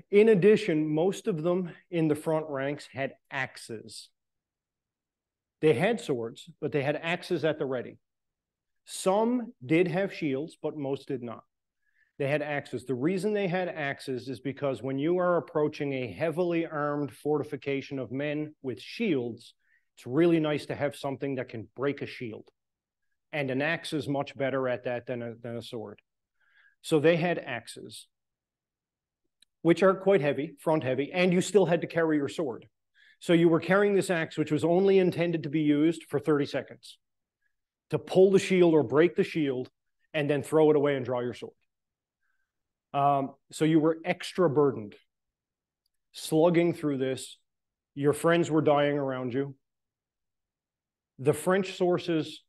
In addition, most of them in the front ranks had axes. They had swords, but they had axes at the ready. Some did have shields, but most did not. They had axes. The reason they had axes is because when you are approaching a heavily armed fortification of men with shields, it's really nice to have something that can break a shield. And an axe is much better at that than a sword. So they had axes, which are quite heavy, front heavy, and you still had to carry your sword. So you were carrying this axe, which was only intended to be used for 30 seconds, to pull the shield or break the shield, and then throw it away and draw your sword. So you were extra burdened, slugging through this. Your friends were dying around you. The French sources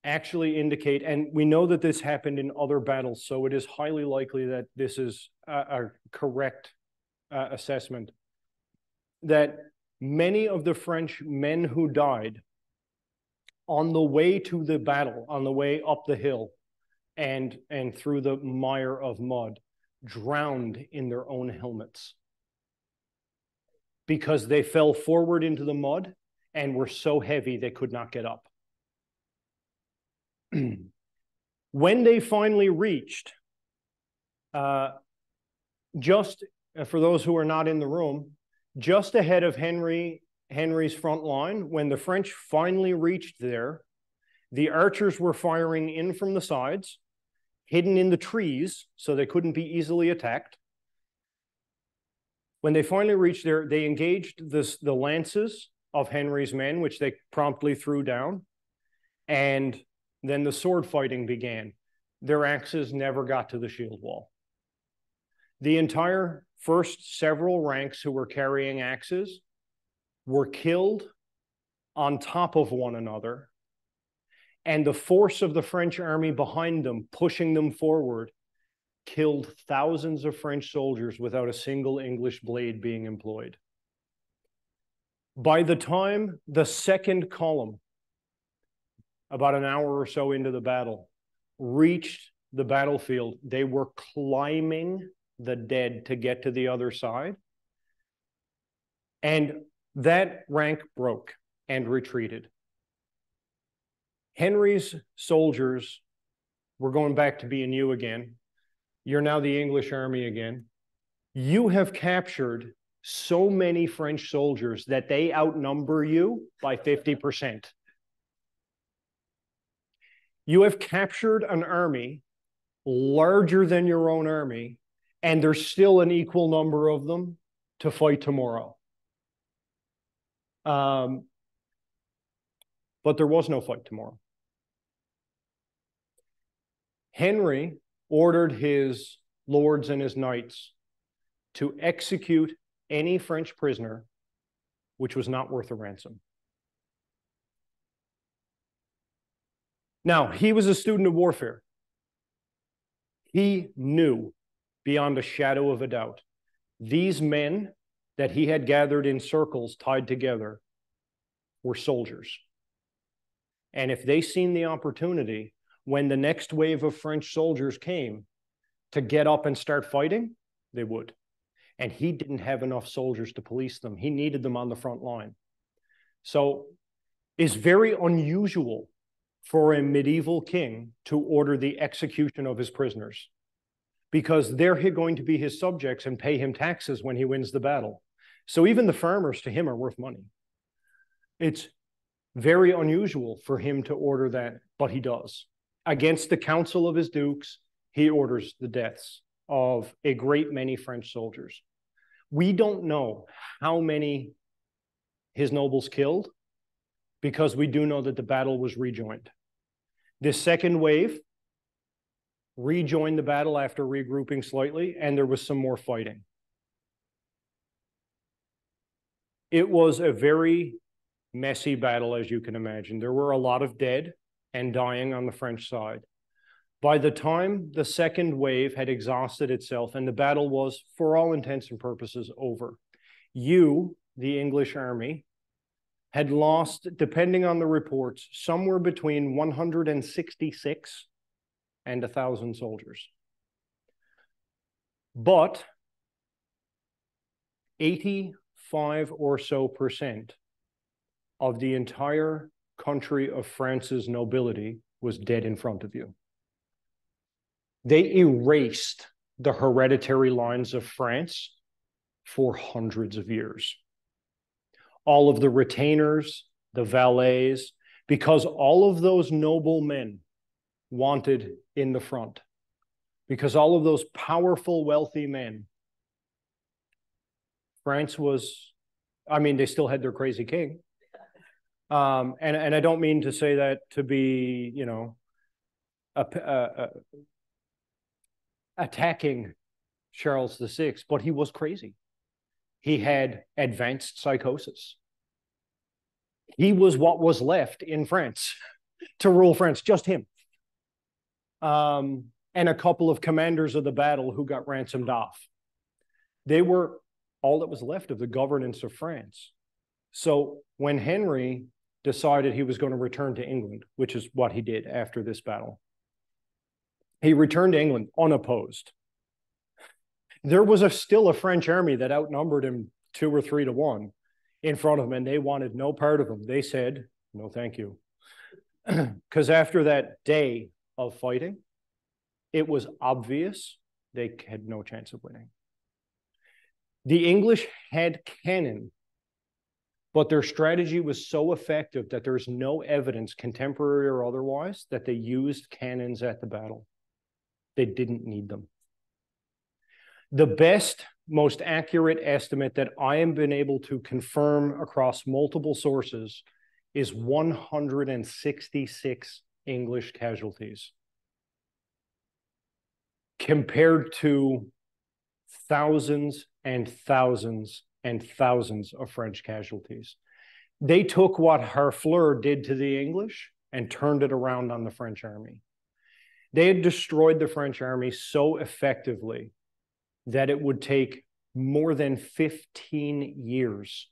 actually indicate, and we know that this happened in other battles, so it is highly likely that this is a correct assessment, that many of the French men who died on the way to the battle, on the way up the hill and through the mire of mud, drowned in their own helmets because they fell forward into the mud and were so heavy they could not get up. When they finally reached, just for those who are not in the room, just ahead of Henry's front line, when the French finally reached there, the archers were firing in from the sides, hidden in the trees, so they couldn't be easily attacked. When they finally reached there, they engaged the lances of Henry's men, which they promptly threw down, and then the sword fighting began. Their axes never got to the shield wall. The entire first several ranks who were carrying axes were killed on top of one another, and the force of the French army behind them, pushing them forward, killed thousands of French soldiers without a single English blade being employed. By the time the second column, about an hour or so into the battle, reached the battlefield, they were climbing the dead to get to the other side. And that rank broke and retreated. Henry's soldiers were going back to being you again. You're now the English army again. You have captured so many French soldiers that they outnumber you by 50%. You have captured an army larger than your own army, and there's still an equal number of them to fight tomorrow. But there was no fight tomorrow. Henry ordered his lords and his knights to execute any French prisoner which was not worth a ransom. Now, he was a student of warfare. He knew beyond a shadow of a doubt, these men that he had gathered in circles tied together were soldiers. And if they seen the opportunity when the next wave of French soldiers came to get up and start fighting, they would. And he didn't have enough soldiers to police them. He needed them on the front line. So it's very unusual for a medieval king to order the execution of his prisoners, because they're going to be his subjects and pay him taxes when he wins the battle. So even the farmers to him are worth money. It's very unusual for him to order that, but he does. Against the council of his dukes, he orders the deaths of a great many French soldiers. We don't know how many his nobles killed, because we do know that the battle was rejoined. This second wave rejoined the battle after regrouping slightly, and there was some more fighting. It was a very messy battle, as you can imagine. There were a lot of dead and dying on the French side. By the time the second wave had exhausted itself and the battle was, for all intents and purposes, over, you, the English army, had lost, depending on the reports, somewhere between 166 and 1,000 soldiers. But 85% or so of the entire country of France's nobility was dead in front of you. They erased the hereditary lines of France for hundreds of years. All of the retainers, the valets, because all of those noble men wanted in the front, because all of those powerful, wealthy men, France was, I mean, they still had their crazy king. And I don't mean to say that to be, you know, attacking Charles VI, but he was crazy. He had advanced psychosis. He was what was left in France to rule France, just him. And a couple of commanders of the battle who got ransomed off. They were all that was left of the governance of France. So when Henry decided he was going to return to England, which is what he did after this battle, he returned to England unopposed. There was still a French army that outnumbered him 2 or 3 to 1 in front of him, and they wanted no part of him. They said, no, thank you. Because after that day of fighting, it was obvious they had no chance of winning. The English had cannon, but their strategy was so effective that there's no evidence, contemporary or otherwise, that they used cannons at the battle. They didn't need them. The best, most accurate estimate that I have been able to confirm across multiple sources is 166 English casualties, compared to thousands and thousands and thousands of French casualties. They took what Harfleur did to the English and turned it around on the French army. They had destroyed the French army so effectively that it would take more than 15 years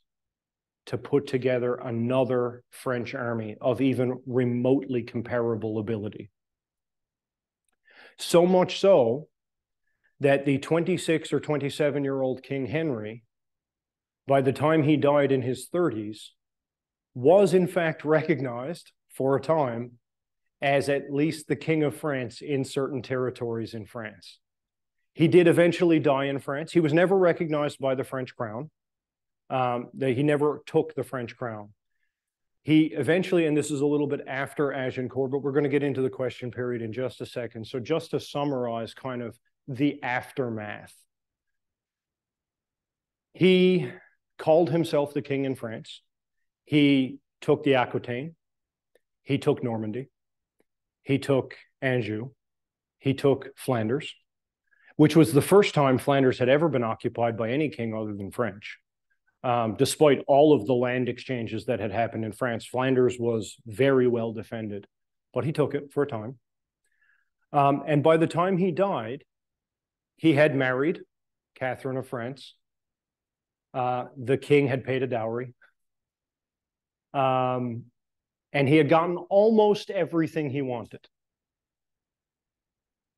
to put together another French army of even remotely comparable ability. So much so that the 26 or 27-year-old King Henry, by the time he died in his 30s, was in fact recognized for a time as at least the King of France in certain territories in France. He did eventually die in France. He was never recognized by the French crown. He never took the French crown. He eventually, and this is a little bit after Agincourt, but we're going to get into the question period in just a second. So just to summarize kind of the aftermath. He called himself the king in France. He took the Aquitaine. He took Normandy. He took Anjou. He took Flanders, which was the first time Flanders had ever been occupied by any king other than French. Despite all of the land exchanges that had happened in France, Flanders was very well defended, but he took it for a time. And by the time he died, he had married Catherine of France. The king had paid a dowry. And he had gotten almost everything he wanted.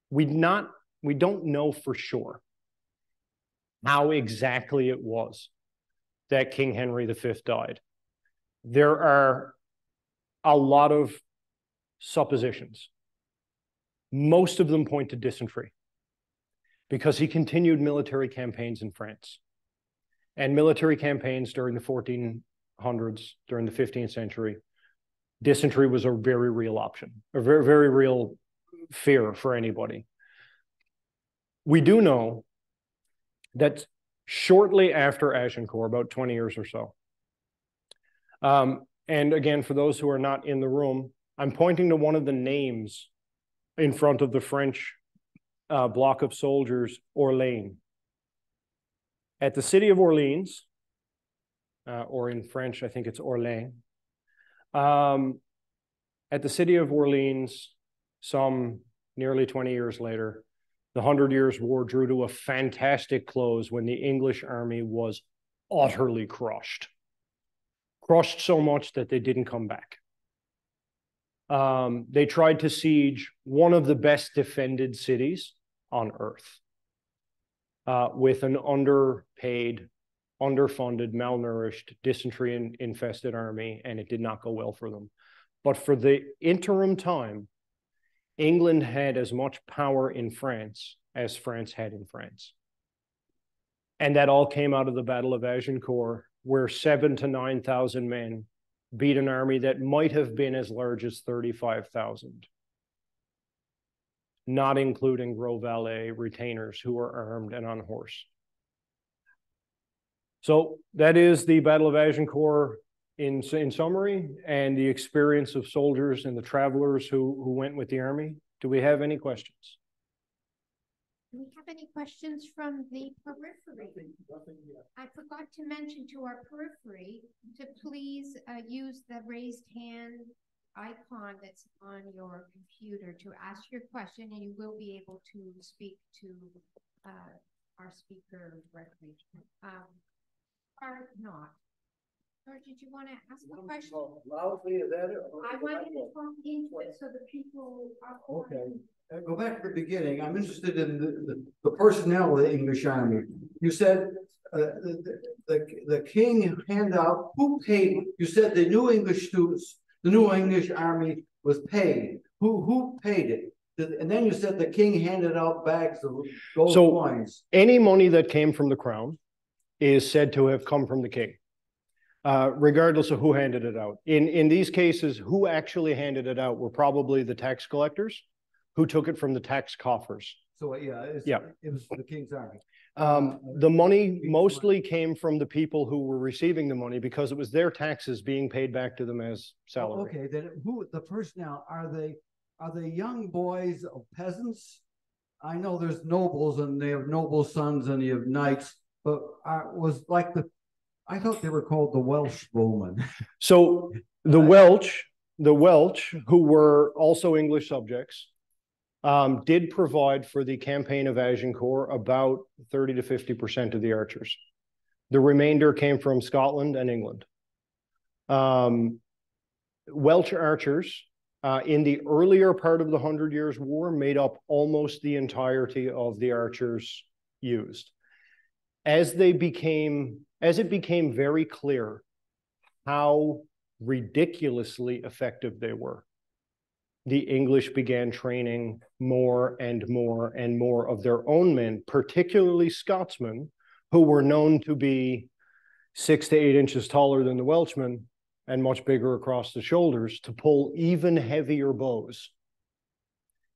We don't know for sure how exactly it was that King Henry V died. There are a lot of suppositions. Most of them point to dysentery because he continued military campaigns in France. And military campaigns during the 1400s, during the 15th century, dysentery was a very real option, a very, very real fear for anybody. We do know that shortly after Agincourt, about 20 years or so, and again, for those who are not in the room, I'm pointing to one of the names in front of the French block of soldiers, Orléans. At the city of Orleans, or in French, I think it's Orléans. At the city of Orleans, some nearly 20 years later, the 100 Years' War drew to a fantastic close when the English army was utterly crushed. Crushed so much that they didn't come back. They tried to siege one of the best defended cities on earth with an underpaid, underfunded, malnourished, dysentery-infested army, and it did not go well for them. But for the interim time, England had as much power in France as France had in France. And that all came out of the Battle of Agincourt, where 7,000 to 9,000 men beat an army that might have been as large as 35,000, not including Gros Valets retainers who were armed and on horse. So that is the Battle of Agincourt in summary, and the experience of soldiers and the travelers who went with the army. Do we have any questions? Do we have any questions from the periphery? I forgot to mention to our periphery to please use the raised hand icon that's on your computer to ask your question, and you will be able to speak to our speaker directly. Or not. Or did you want to ask a question? Loudly, is that it? I wanted to talk into it so the people are okay. Go back to the beginning. I'm interested in the personnel of the English army. You said the king handed out, who paid? You said the new English students, the new English army was paid. Who paid it? And then you said the king handed out bags of gold coins. Any money that came from the crown is said to have come from the king. Regardless of who handed it out. In these cases, who actually handed it out were probably the tax collectors who took it from the tax coffers. So it was the king's army. The money mostly came from the people who were receiving the money because it was their taxes being paid back to them as salary. Okay, then who the personnel are they young boys of peasants? I know there's nobles and they have noble sons and you have knights, but I thought they were called the Welsh bowmen. So the Welsh, who were also English subjects, did provide for the campaign of Agincourt about 30 to 50% of the archers. The remainder came from Scotland and England. Welsh archers in the earlier part of the 100 Years' War made up almost the entirety of the archers used. As it became very clear how ridiculously effective they were, the English began training more and more and more of their own men, particularly Scotsmen, who were known to be 6 to 8 inches taller than the Welshmen and much bigger across the shoulders, to pull even heavier bows.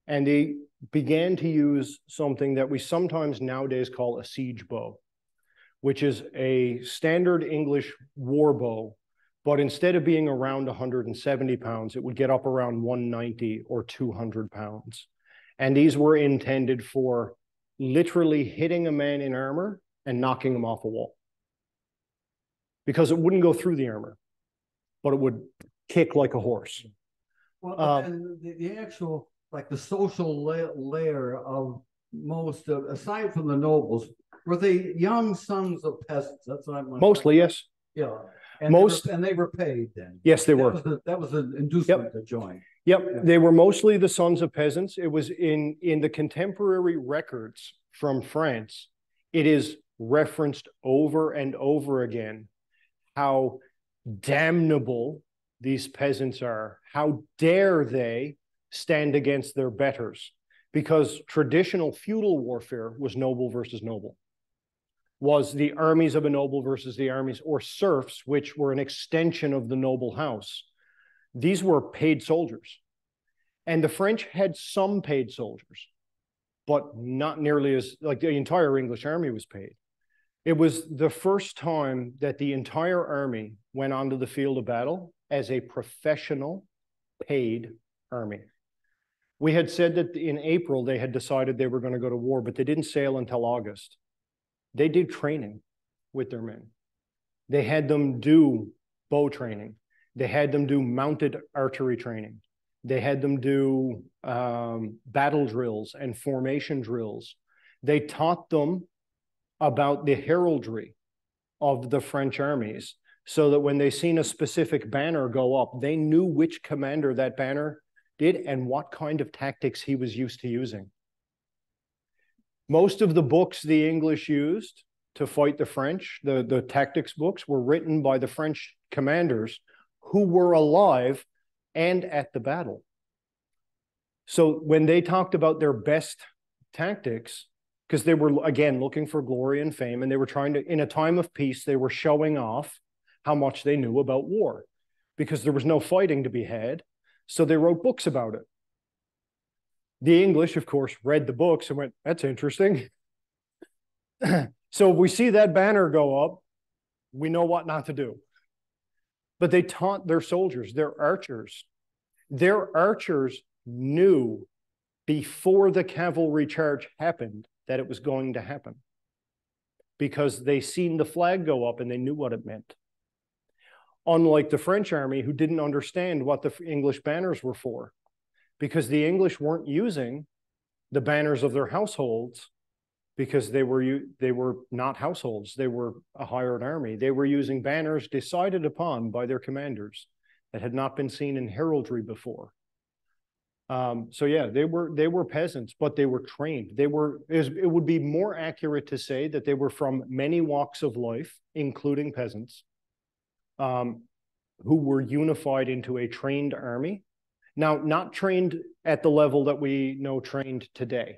And they began to use something that we sometimes nowadays call a siege bow, which is a standard English war bow. But instead of being around 170 pounds, it would get up around 190 or 200 pounds. And these were intended for literally hitting a man in armor and knocking him off a wall. Because it wouldn't go through the armor, but it would kick like a horse. Well, and the actual, like the social layer of most, aside from the nobles, were they young sons of peasants? That's what I'm. Mostly, yes. Yeah. And they were paid then. Yes, they were. That was an inducement to join. Yep, yeah. They were mostly the sons of peasants. It was in the contemporary records from France. It is referenced over and over again how damnable these peasants are. How dare they stand against their betters? Because traditional feudal warfare was noble versus noble. Was the armies of a noble versus the armies or serfs, which were an extension of the noble house. These were paid soldiers. And the French had some paid soldiers, but not nearly as, like the entire English army was paid. It was the first time that the entire army went onto the field of battle as a professional paid army. We had said that in April, they had decided they were going to go to war, but they didn't sail until August. They did training with their men. They had them do bow training. They had them do mounted archery training. They had them do battle drills and formation drills. They taught them about the heraldry of the French armies so that when they seen a specific banner go up, they knew which commander that banner did and what kind of tactics he was used to using. Most of the books the English used to fight the French, the tactics books, were written by the French commanders who were alive and at the battle. So when they talked about their best tactics, because they were, again, looking for glory and fame, and they were trying to, in a time of peace, they were showing off how much they knew about war, because there was no fighting to be had, so they wrote books about it. The English, of course, read the books and went, that's interesting. So if we see that banner go up, we know what not to do. But they taught their soldiers, their archers knew before the cavalry charge happened that it was going to happen, because they seen the flag go up and they knew what it meant. Unlike the French army, who didn't understand what the English banners were for, because the English weren't using the banners of their households, because they were not households. They were a hired army. They were using banners decided upon by their commanders that had not been seen in heraldry before. So yeah, they were peasants, but they were trained. It would be more accurate to say that they were from many walks of life, including peasants, who were unified into a trained army. Now, not trained at the level that we know trained today,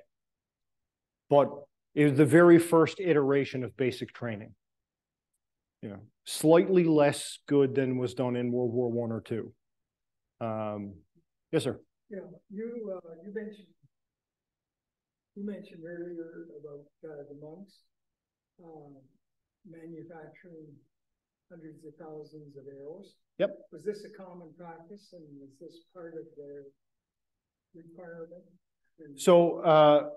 but it was the very first iteration of basic training. You know, slightly less good than was done in World War I or II. Yes, sir. Yeah, you mentioned earlier about the monks manufacturing hundreds of thousands of arrows. Yep. Was this a common practice, and was this part of their requirement? So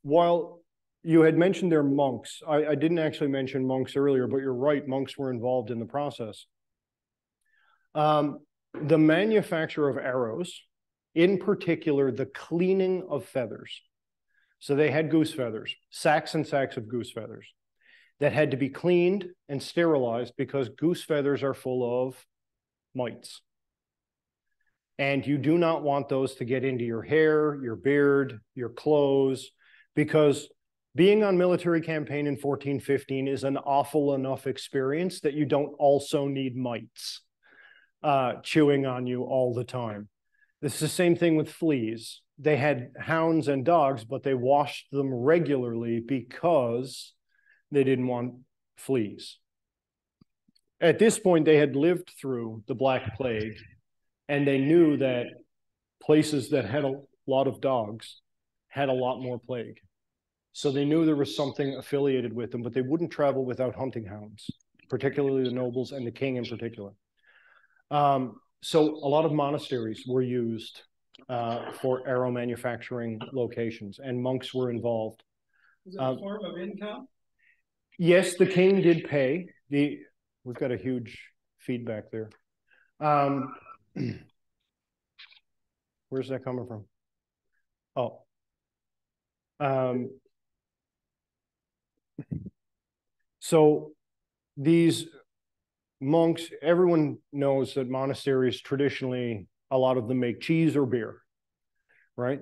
while you had mentioned their monks, I didn't actually mention monks earlier, but you're right, monks were involved in the process. The manufacture of arrows, in particular, the cleaning of feathers. So they had goose feathers, sacks and sacks of goose feathers that had to be cleaned and sterilized, because goose feathers are full of mites. And you do not want those to get into your hair, your beard, your clothes, because being on military campaign in 1415 is an awful enough experience that you don't also need mites chewing on you all the time. This is the same thing with fleas. They had hounds and dogs, but they washed them regularly because they didn't want fleas. At this point, they had lived through the Black Plague, and they knew that places that had a lot of dogs had a lot more plague. So they knew there was something affiliated with them, but they wouldn't travel without hunting hounds, particularly the nobles and the king in particular. So a lot of monasteries were used for arrow manufacturing locations, and monks were involved. Is it a form of income? Yes, the king did pay. We've got a huge feedback there. Where's that coming from? Oh. So these monks, everyone knows that monasteries traditionally, a lot of them make cheese or beer, right?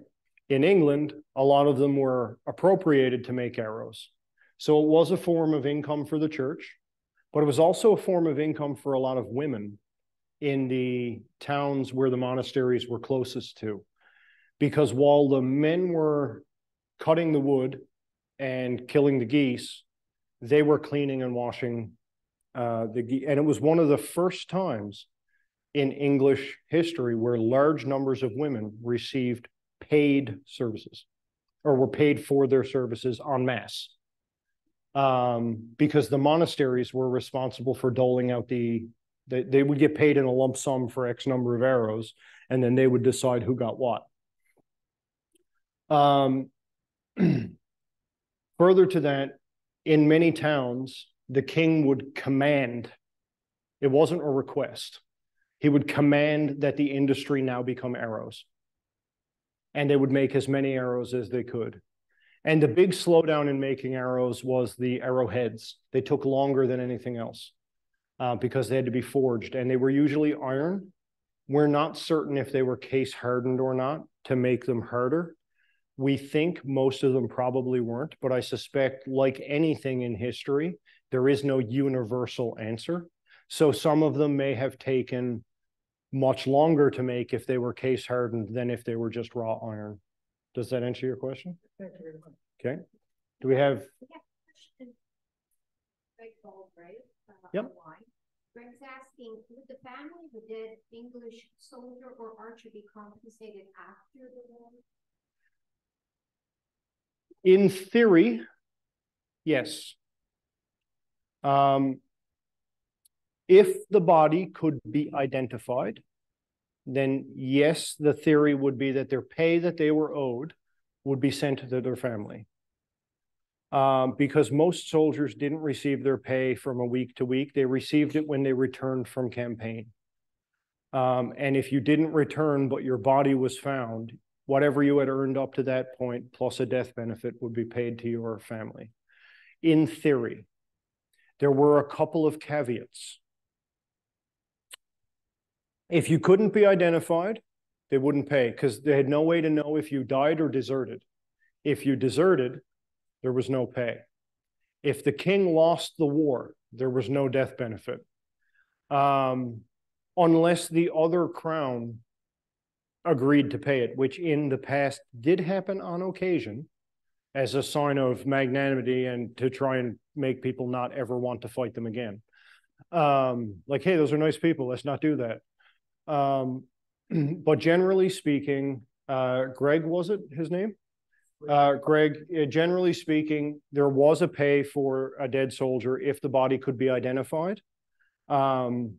In England, a lot of them were appropriated to make arrows. So it was a form of income for the church, but it was also a form of income for a lot of women in the towns where the monasteries were closest to. Because while the men were cutting the wood and killing the geese, they were cleaning and washing the geese. And it was one of the first times in English history where large numbers of women received paid services or were paid for their services en masse. Because the monasteries were responsible for doling out they would get paid in a lump sum for X number of arrows, and then they would decide who got what. Further to that, in many towns, the king would command, it wasn't a request, he would command that the industry now become arrows. And they would make as many arrows as they could. And the big slowdown in making arrows was the arrowheads. They took longer than anything else because they had to be forged, and they were usually iron. We're not certain if they were case hardened or not to make them harder. We think most of them probably weren't, but I suspect, like anything in history, there is no universal answer. So some of them may have taken much longer to make if they were case hardened than if they were just raw iron. Does that answer your question? Thank you very much. Okay. Do we have? Yep. Greg's asking, would the family of the dead English soldier or archer be compensated after the war? In theory, yes. If the body could be identified, then yes, the theory would be that their pay that they were owed would be sent to their family. Because most soldiers didn't receive their pay from a week to week. They received it when they returned from campaign. And if you didn't return, but your body was found, whatever you had earned up to that point, plus a death benefit, would be paid to your family. In theory, there were a couple of caveats. If you couldn't be identified, they wouldn't pay because they had no way to know if you died or deserted. If you deserted, there was no pay. If the king lost the war, there was no death benefit. Unless the other crown agreed to pay it, which in the past did happen on occasion as a sign of magnanimity and to try and make people not ever want to fight them again. Like, hey, those are nice people, let's not do that. But generally speaking, Greg, was it his name? Greg, generally speaking, there was a pay for a dead soldier if the body could be identified. And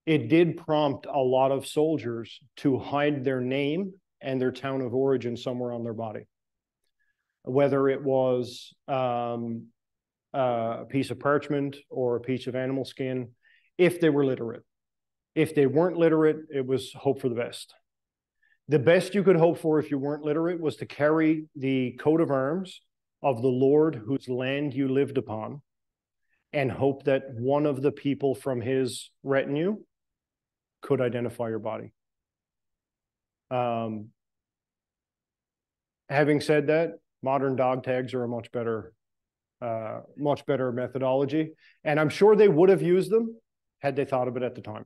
it did prompt a lot of soldiers to hide their name and their town of origin somewhere on their body. Whether it was a piece of parchment or a piece of animal skin, if they were literate. If they weren't literate, it was hope for the best. The best you could hope for if you weren't literate was to carry the coat of arms of the Lord whose land you lived upon and hope that one of the people from his retinue could identify your body. Having said that, modern dog tags are a much better methodology. And I'm sure they would have used them had they thought of it at the time.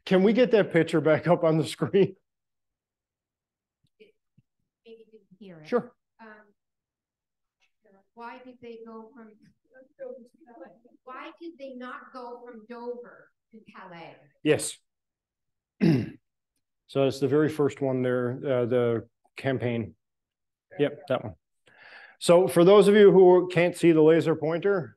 Can we get that picture back up on the screen? Maybe didn't hear it. Sure. Why did they go from? Why did they not go from Dover to Calais? Yes. So it's the very first one there, the campaign. Yep, that one. So for those of you who can't see the laser pointer,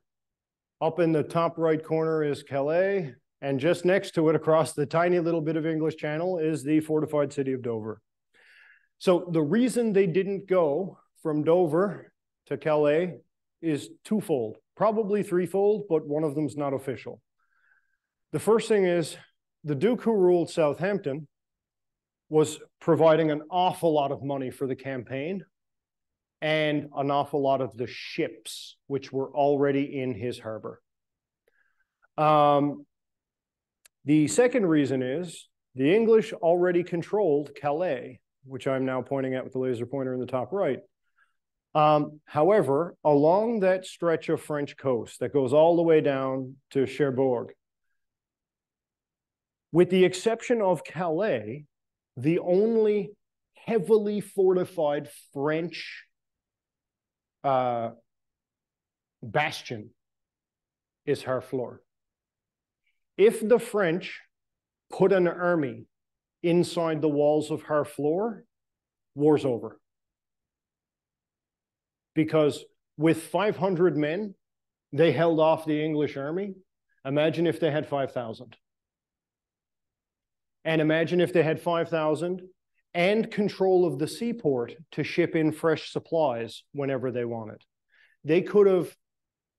up in the top right corner is Calais, and just next to it, across the tiny little bit of English Channel, is the fortified city of Dover. So the reason they didn't go from Dover to Calais is twofold, probably threefold, but one of them's not official. The first thing is the Duke who ruled Southampton was providing an awful lot of money for the campaign and an awful lot of the ships, which were already in his harbor. The second reason is the English already controlled Calais, which I'm now pointing at with the laser pointer in the top right. However, along that stretch of French coast that goes all the way down to Cherbourg, with the exception of Calais, the only heavily fortified French bastion is Harfleur. If the French put an army inside the walls of Harfleur, war's over. Because with 500 men, they held off the English army. Imagine if they had 5,000. And imagine if they had 5,000 and control of the seaport to ship in fresh supplies whenever they wanted. They could have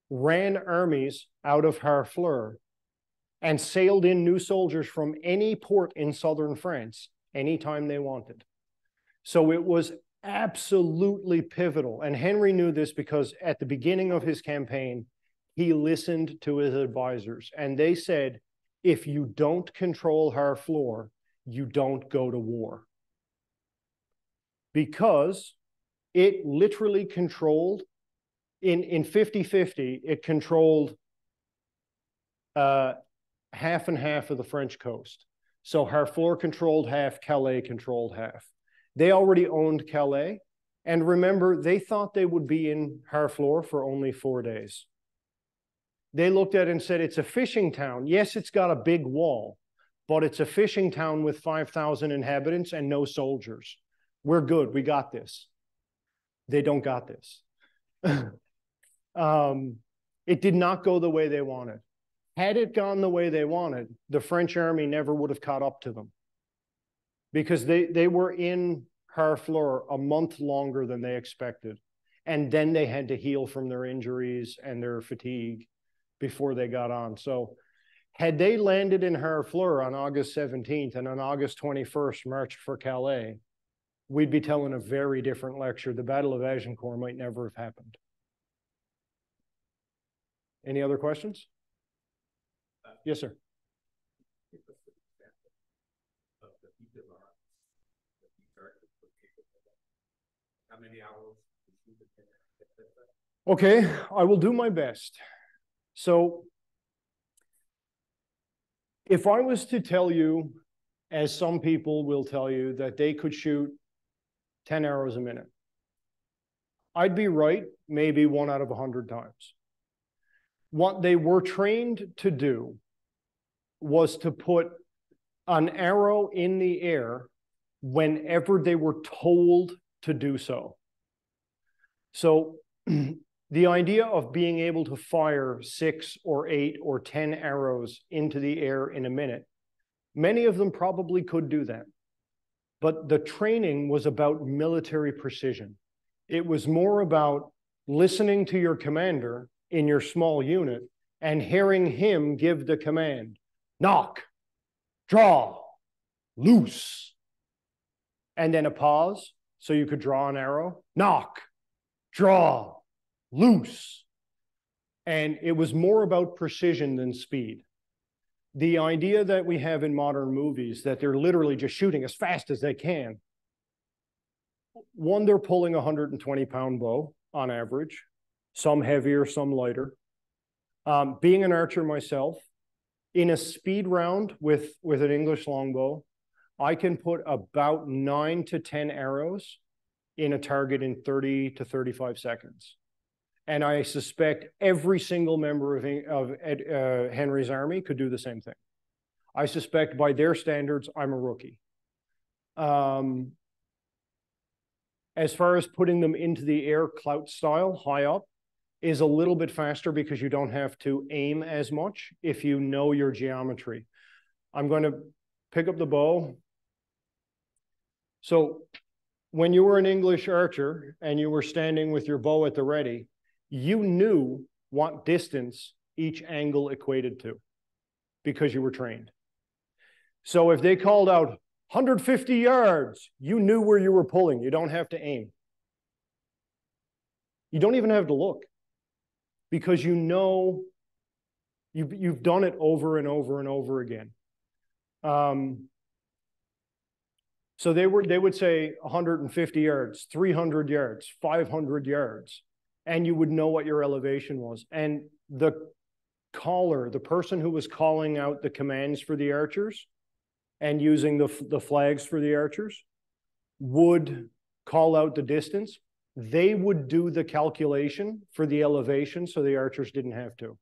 ran armies out of Harfleur and sailed in new soldiers from any port in southern France anytime they wanted. So it was absolutely pivotal. And Henry knew this because at the beginning of his campaign, he listened to his advisors. And they said, if you don't control Harfleur, you don't go to war. Because it literally controlled, in 50-50, it controlled half and half of the French coast. So Harfleur controlled half, Calais controlled half. They already owned Calais. And remember, they thought they would be in Harfleur for only 4 days. They looked at it and said, it's a fishing town. Yes, it's got a big wall, but it's a fishing town with 5,000 inhabitants and no soldiers. We're good. We got this. They don't got this. It did not go the way they wanted. Had it gone the way they wanted, the French army never would have caught up to them because they were in Harfleur a month longer than they expected. And then they had to heal from their injuries and their fatigue before they got on. So had they landed in Harfleur on August 17th and on August 21st marched for Calais, we'd be telling a very different lecture. The Battle of Agincourt might never have happened. Any other questions? Yes, sir. How many hours? Okay, I will do my best. So if I was to tell you, as some people will tell you, that they could shoot 10 arrows a minute, I'd be right maybe 1 out of 100 times. What they were trained to do was to put an arrow in the air whenever they were told to do so. So the idea of being able to fire 6 or 8 or 10 arrows into the air in a minute, many of them probably could do that. But the training was about military precision. It was more about listening to your commander in your small unit and hearing him give the command, knock, draw, loose, and then a pause so you could draw an arrow, knock, draw, loose. And it was more about precision than speed. The idea that we have in modern movies that they're literally just shooting as fast as they can. One, they're pulling a 120-pound bow on average, some heavier, some lighter. Being an archer myself, in a speed round with an English longbow, I can put about 9 to 10 arrows in a target in 30 to 35 seconds. And I suspect every single member of Henry's army could do the same thing. I suspect by their standards, I'm a rookie. As far as putting them into the air clout style, high up, is a little bit faster because you don't have to aim as much if you know your geometry. I'm going to pick up the bow. So when you were an English archer and you were standing with your bow at the ready, you knew what distance each angle equated to because you were trained. So if they called out 150 yards, you knew where you were pulling. You don't have to aim. You don't even have to look because you know you've done it over and over and over again. So they would say 150 yards, 300 yards, 500 yards, and you would know what your elevation was. And the caller, the person who was calling out the commands for the archers and using the flags for the archers would call out the distance. They would do the calculation for the elevation so the archers didn't have to.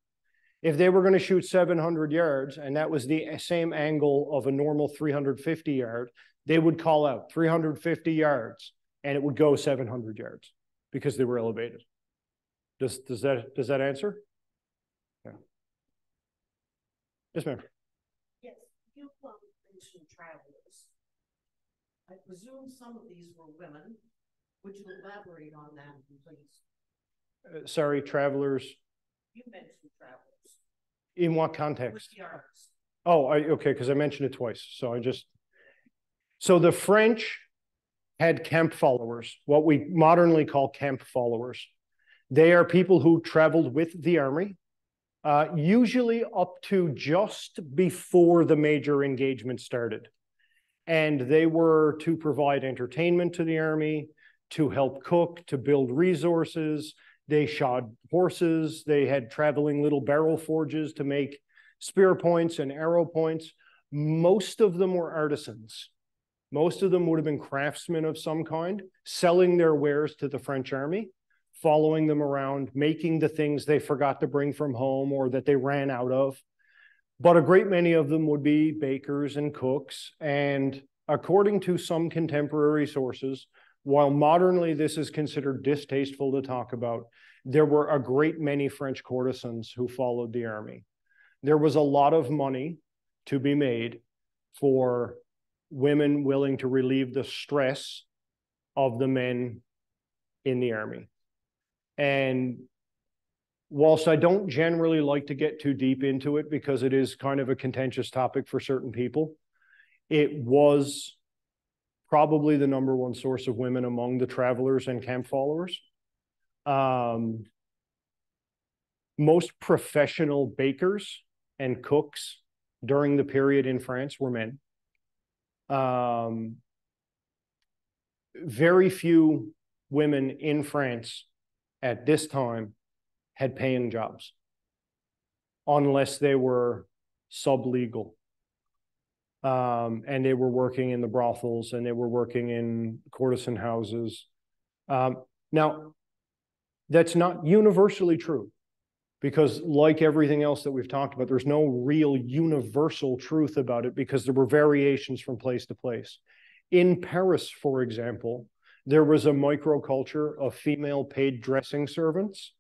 If they were going to shoot 700 yards and that was the same angle of a normal 350 yard, they would call out 350 yards and it would go 700 yards because they were elevated. Does that answer? Yeah. Yes, ma'am. Yes, you mentioned travelers. I presume some of these were women. Would you elaborate on that, please? Sorry, travelers. You mentioned travelers. In what context? With the arts. Oh, okay, because I mentioned it twice. So the French had camp followers, what we modernly call camp followers. They are people who traveled with the army, usually up to just before the major engagement started. And they were to provide entertainment to the army, to help cook, to build resources. They shod horses. They had traveling little barrel forges to make spear points and arrow points. Most of them were artisans. Most of them would have been craftsmen of some kind, selling their wares to the French army, following them around, making the things they forgot to bring from home or that they ran out of. But a great many of them would be bakers and cooks. And according to some contemporary sources, while modernly this is considered distasteful to talk about, there were a great many French courtesans who followed the army. There was a lot of money to be made for women willing to relieve the stress of the men in the army. And whilst I don't generally like to get too deep into it because it is kind of a contentious topic for certain people, it was probably the #1 source of women among the travelers and camp followers. Most professional bakers and cooks during the period in France were men. Very few women in France at this time had paying jobs, unless they were sublegal. And they were working in the brothels and they were working in courtesan houses. Now, that's not universally true because like everything else that we've talked about, there's no real universal truth about it because there were variations from place to place. In Paris, for example, there was a microculture of female paid dressing servants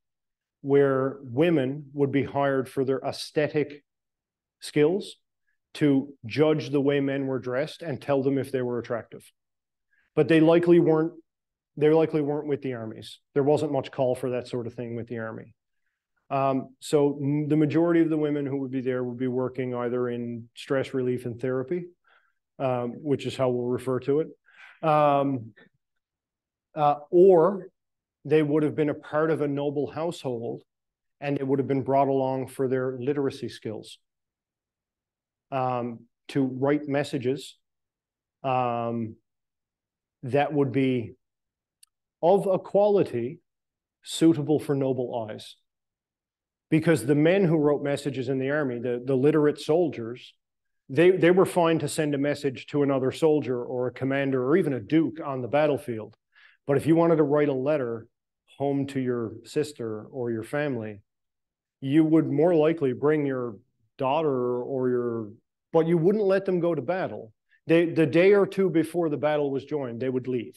where women would be hired for their aesthetic skills to judge the way men were dressed and tell them if they were attractive. But they likely weren't with the armies. There wasn't much call for that sort of thing with the army. So the majority of the women who would be there would be working either in stress relief and therapy, which is how we'll refer to it, or they would have been a part of a noble household and they would have been brought along for their literacy skills, to write messages that would be of a quality suitable for noble eyes. because the men who wrote messages in the army, the literate soldiers, they were fine to send a message to another soldier or a commander or even a duke on the battlefield. But if you wanted to write a letter home to your sister or your family, you would more likely bring your daughter but you wouldn't let them go to battle. The day or two before the battle was joined, they would leave.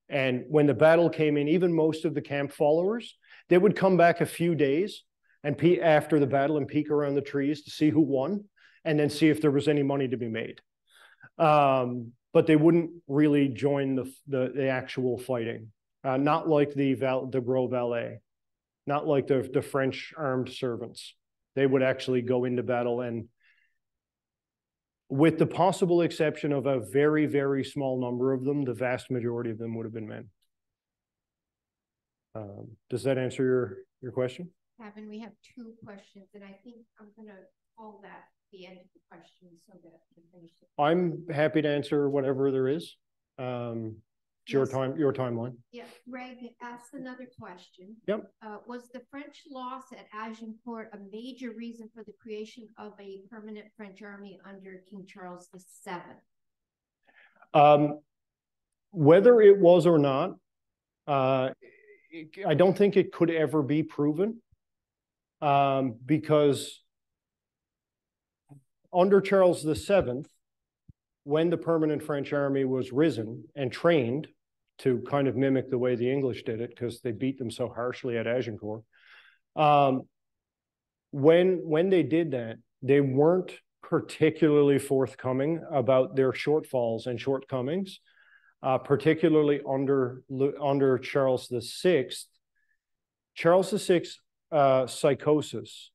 And when the battle came in, even most of the camp followers, they would come back a few days and after the battle and peek around the trees to see who won and then see if there was any money to be made. But they wouldn't really join the actual fighting. Not like the Gros Valets, not like the French armed servants. They would actually go into battle, and with the possible exception of a very, very small number of them, the vast majority of them would have been men. Does that answer your question? Kevin, we have 2 questions, and I think I'm going to call that the end of the questions so that we can finish it. I'm happy to answer whatever there is. It's your timeline. Yeah, Greg asked another question. Yep. Was the French loss at Agincourt a major reason for the creation of a permanent French army under King Charles VII? Whether it was or not, I don't think it could ever be proven, because under Charles VII, when the permanent French army was risen and trained to kind of mimic the way the English did it, because they beat them so harshly at Agincourt, when they did that, they weren't particularly forthcoming about their shortfalls and shortcomings, particularly under Charles VI. Charles VI's psychosis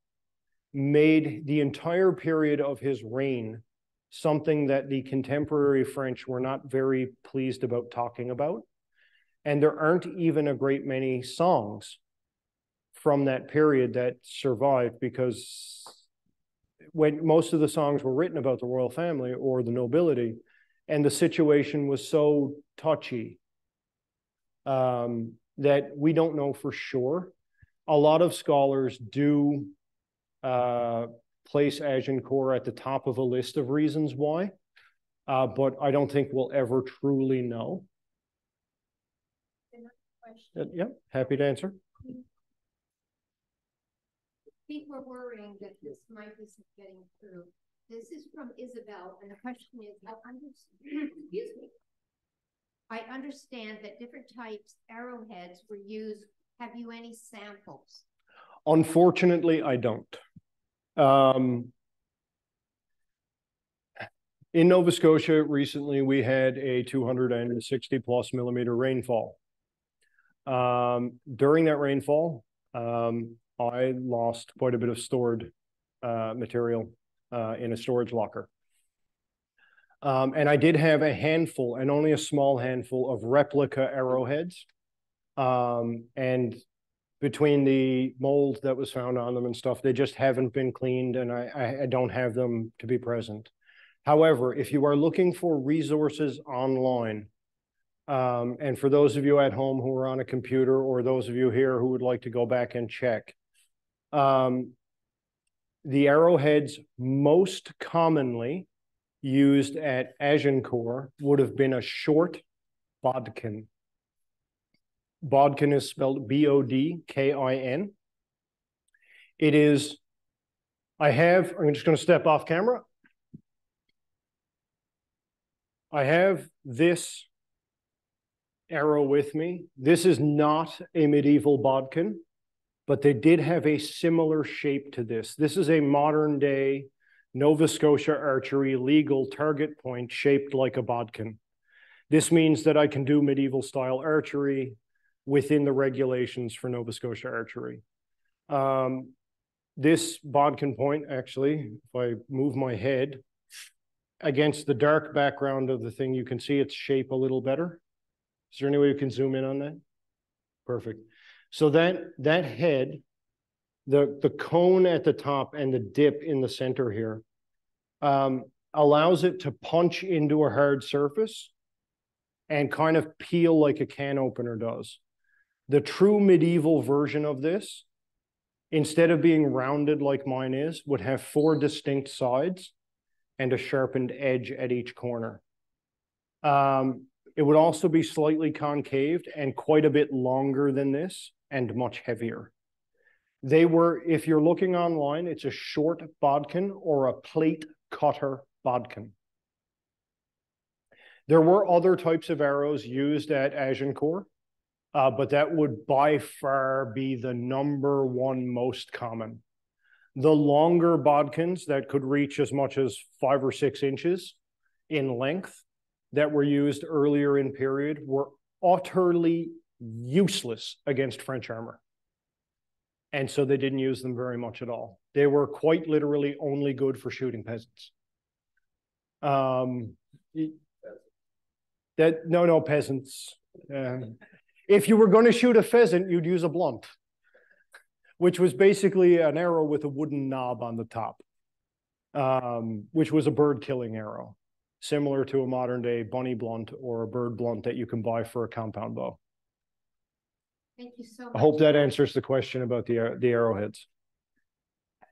made the entire period of his reign something that the contemporary French were not very pleased about talking about. And there aren't even a great many songs from that period that survived, because when most of the songs were written about the royal family or the nobility, and the situation was so touchy that we don't know for sure. A lot of scholars do place Agincourt at the top of a list of reasons why, but I don't think we'll ever truly know. Yeah, happy to answer. People are worrying that this mic isn't getting through. This is from Isabel, and the question is, excuse me. I understand that different types arrowheads were used. Have you any samples? Unfortunately, I don't. In Nova Scotia recently, we had a 260 plus millimeter rainfall. During that rainfall, I lost quite a bit of stored material in a storage locker. And I did have a handful, and only a small handful, of replica arrowheads. And between the mold that was found on them and stuff, they just haven't been cleaned, and I don't have them to be present. However, if you are looking for resources online, and for those of you at home who are on a computer, or those of you here who would like to go back and check, the arrowheads most commonly used at Agincourt would have been a short bodkin. Bodkin is spelled B-O-D-K-I-N. It is, I'm just going to step off camera. I have this arrow with me. This is not a medieval bodkin, but they did have a similar shape to this. This is a modern day Nova Scotia archery legal target point shaped like a bodkin. This means that I can do medieval style archery within the regulations for Nova Scotia archery. This bodkin point, actually, if I move my head against the dark background of the thing, you can see its shape a little better. Is there any way you can zoom in on that? Perfect. So that head, the cone at the top and the dip in the center here, allows it to punch into a hard surface and kind of peel like a can opener does. The true medieval version of this instead of being rounded like mine is, would have 4 distinct sides and a sharpened edge at each corner. It would also be slightly concaved and quite a bit longer than this and much heavier. They were, if you're looking online, it's a short bodkin or a plate cutter bodkin. There were other types of arrows used at Agincourt, but that would by far be the #1 most common. The longer bodkins that could reach as much as 5 or 6 inches in length that were used earlier in period were utterly useless against French armor. And so they didn't use them very much at all. They were quite literally only good for shooting peasants. No, peasants. If you were going to shoot a pheasant, you'd use a blunt, which was basically an arrow with a wooden knob on the top, which was a bird killing arrow, similar to a modern day bunny blunt or a bird blunt that you can buy for a compound bow. Thank you so much. I hope that answers the question about the arrowheads.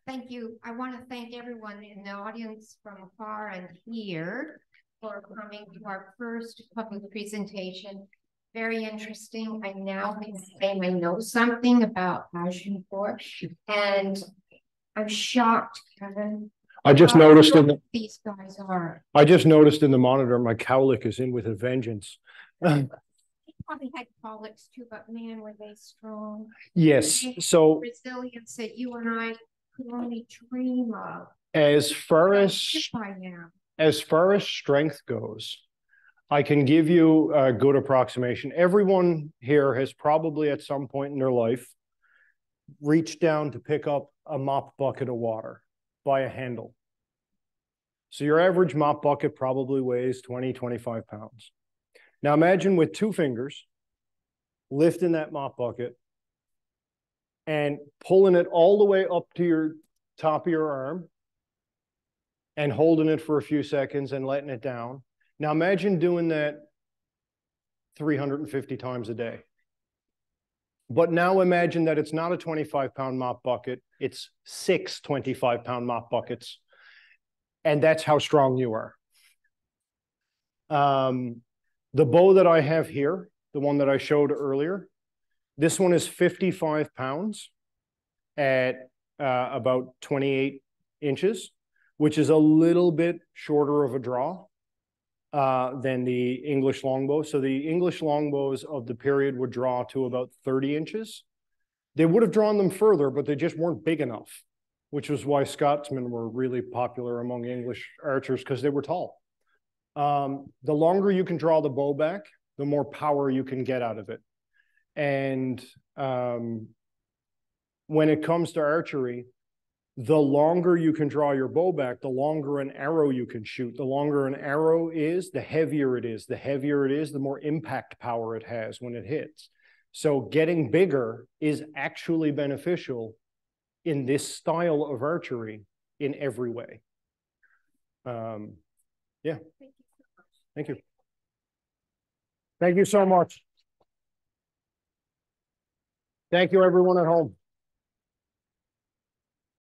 Thank you. I want to thank everyone in the audience from afar and here for coming to our first public presentation. Very interesting. I now can say I know something about Agincourt, and I'm shocked, Kevin. I just noticed in these guys are. I just noticed in the monitor my cowlick is in with a vengeance. Probably had colics too, but man, were they strong. Yes. So resilience that you and I could only dream of. As far as strength goes, I can give you a good approximation. Everyone here has probably at some point in their life reached down to pick up a mop bucket of water by a handle. So your average mop bucket probably weighs 20, 25 pounds. Now imagine with 2 fingers lifting that mop bucket and pulling it all the way up to your top of your arm and holding it for a few seconds and letting it down. Now imagine doing that 350 times a day. But now imagine that it's not a 25-pound mop bucket, it's 6 25-pound mop buckets. And that's how strong you are. The bow that I have here, the one that I showed earlier, this one is 55 pounds at about 28 inches, which is a little bit shorter of a draw than the English longbow. So the English longbows of the period would draw to about 30 inches. They would have drawn them further, but they just weren't big enough, which was why Scotsmen were really popular among English archers, because they were tall. The longer you can draw the bow back, the more power you can get out of it. And when it comes to archery, the longer you can draw your bow back, the longer an arrow you can shoot. The longer an arrow is, the heavier it is. The heavier it is, the more impact power it has when it hits. So getting bigger is actually beneficial in this style of archery in every way. Yeah. Thank you. Thank you so much. Thank you, everyone at home.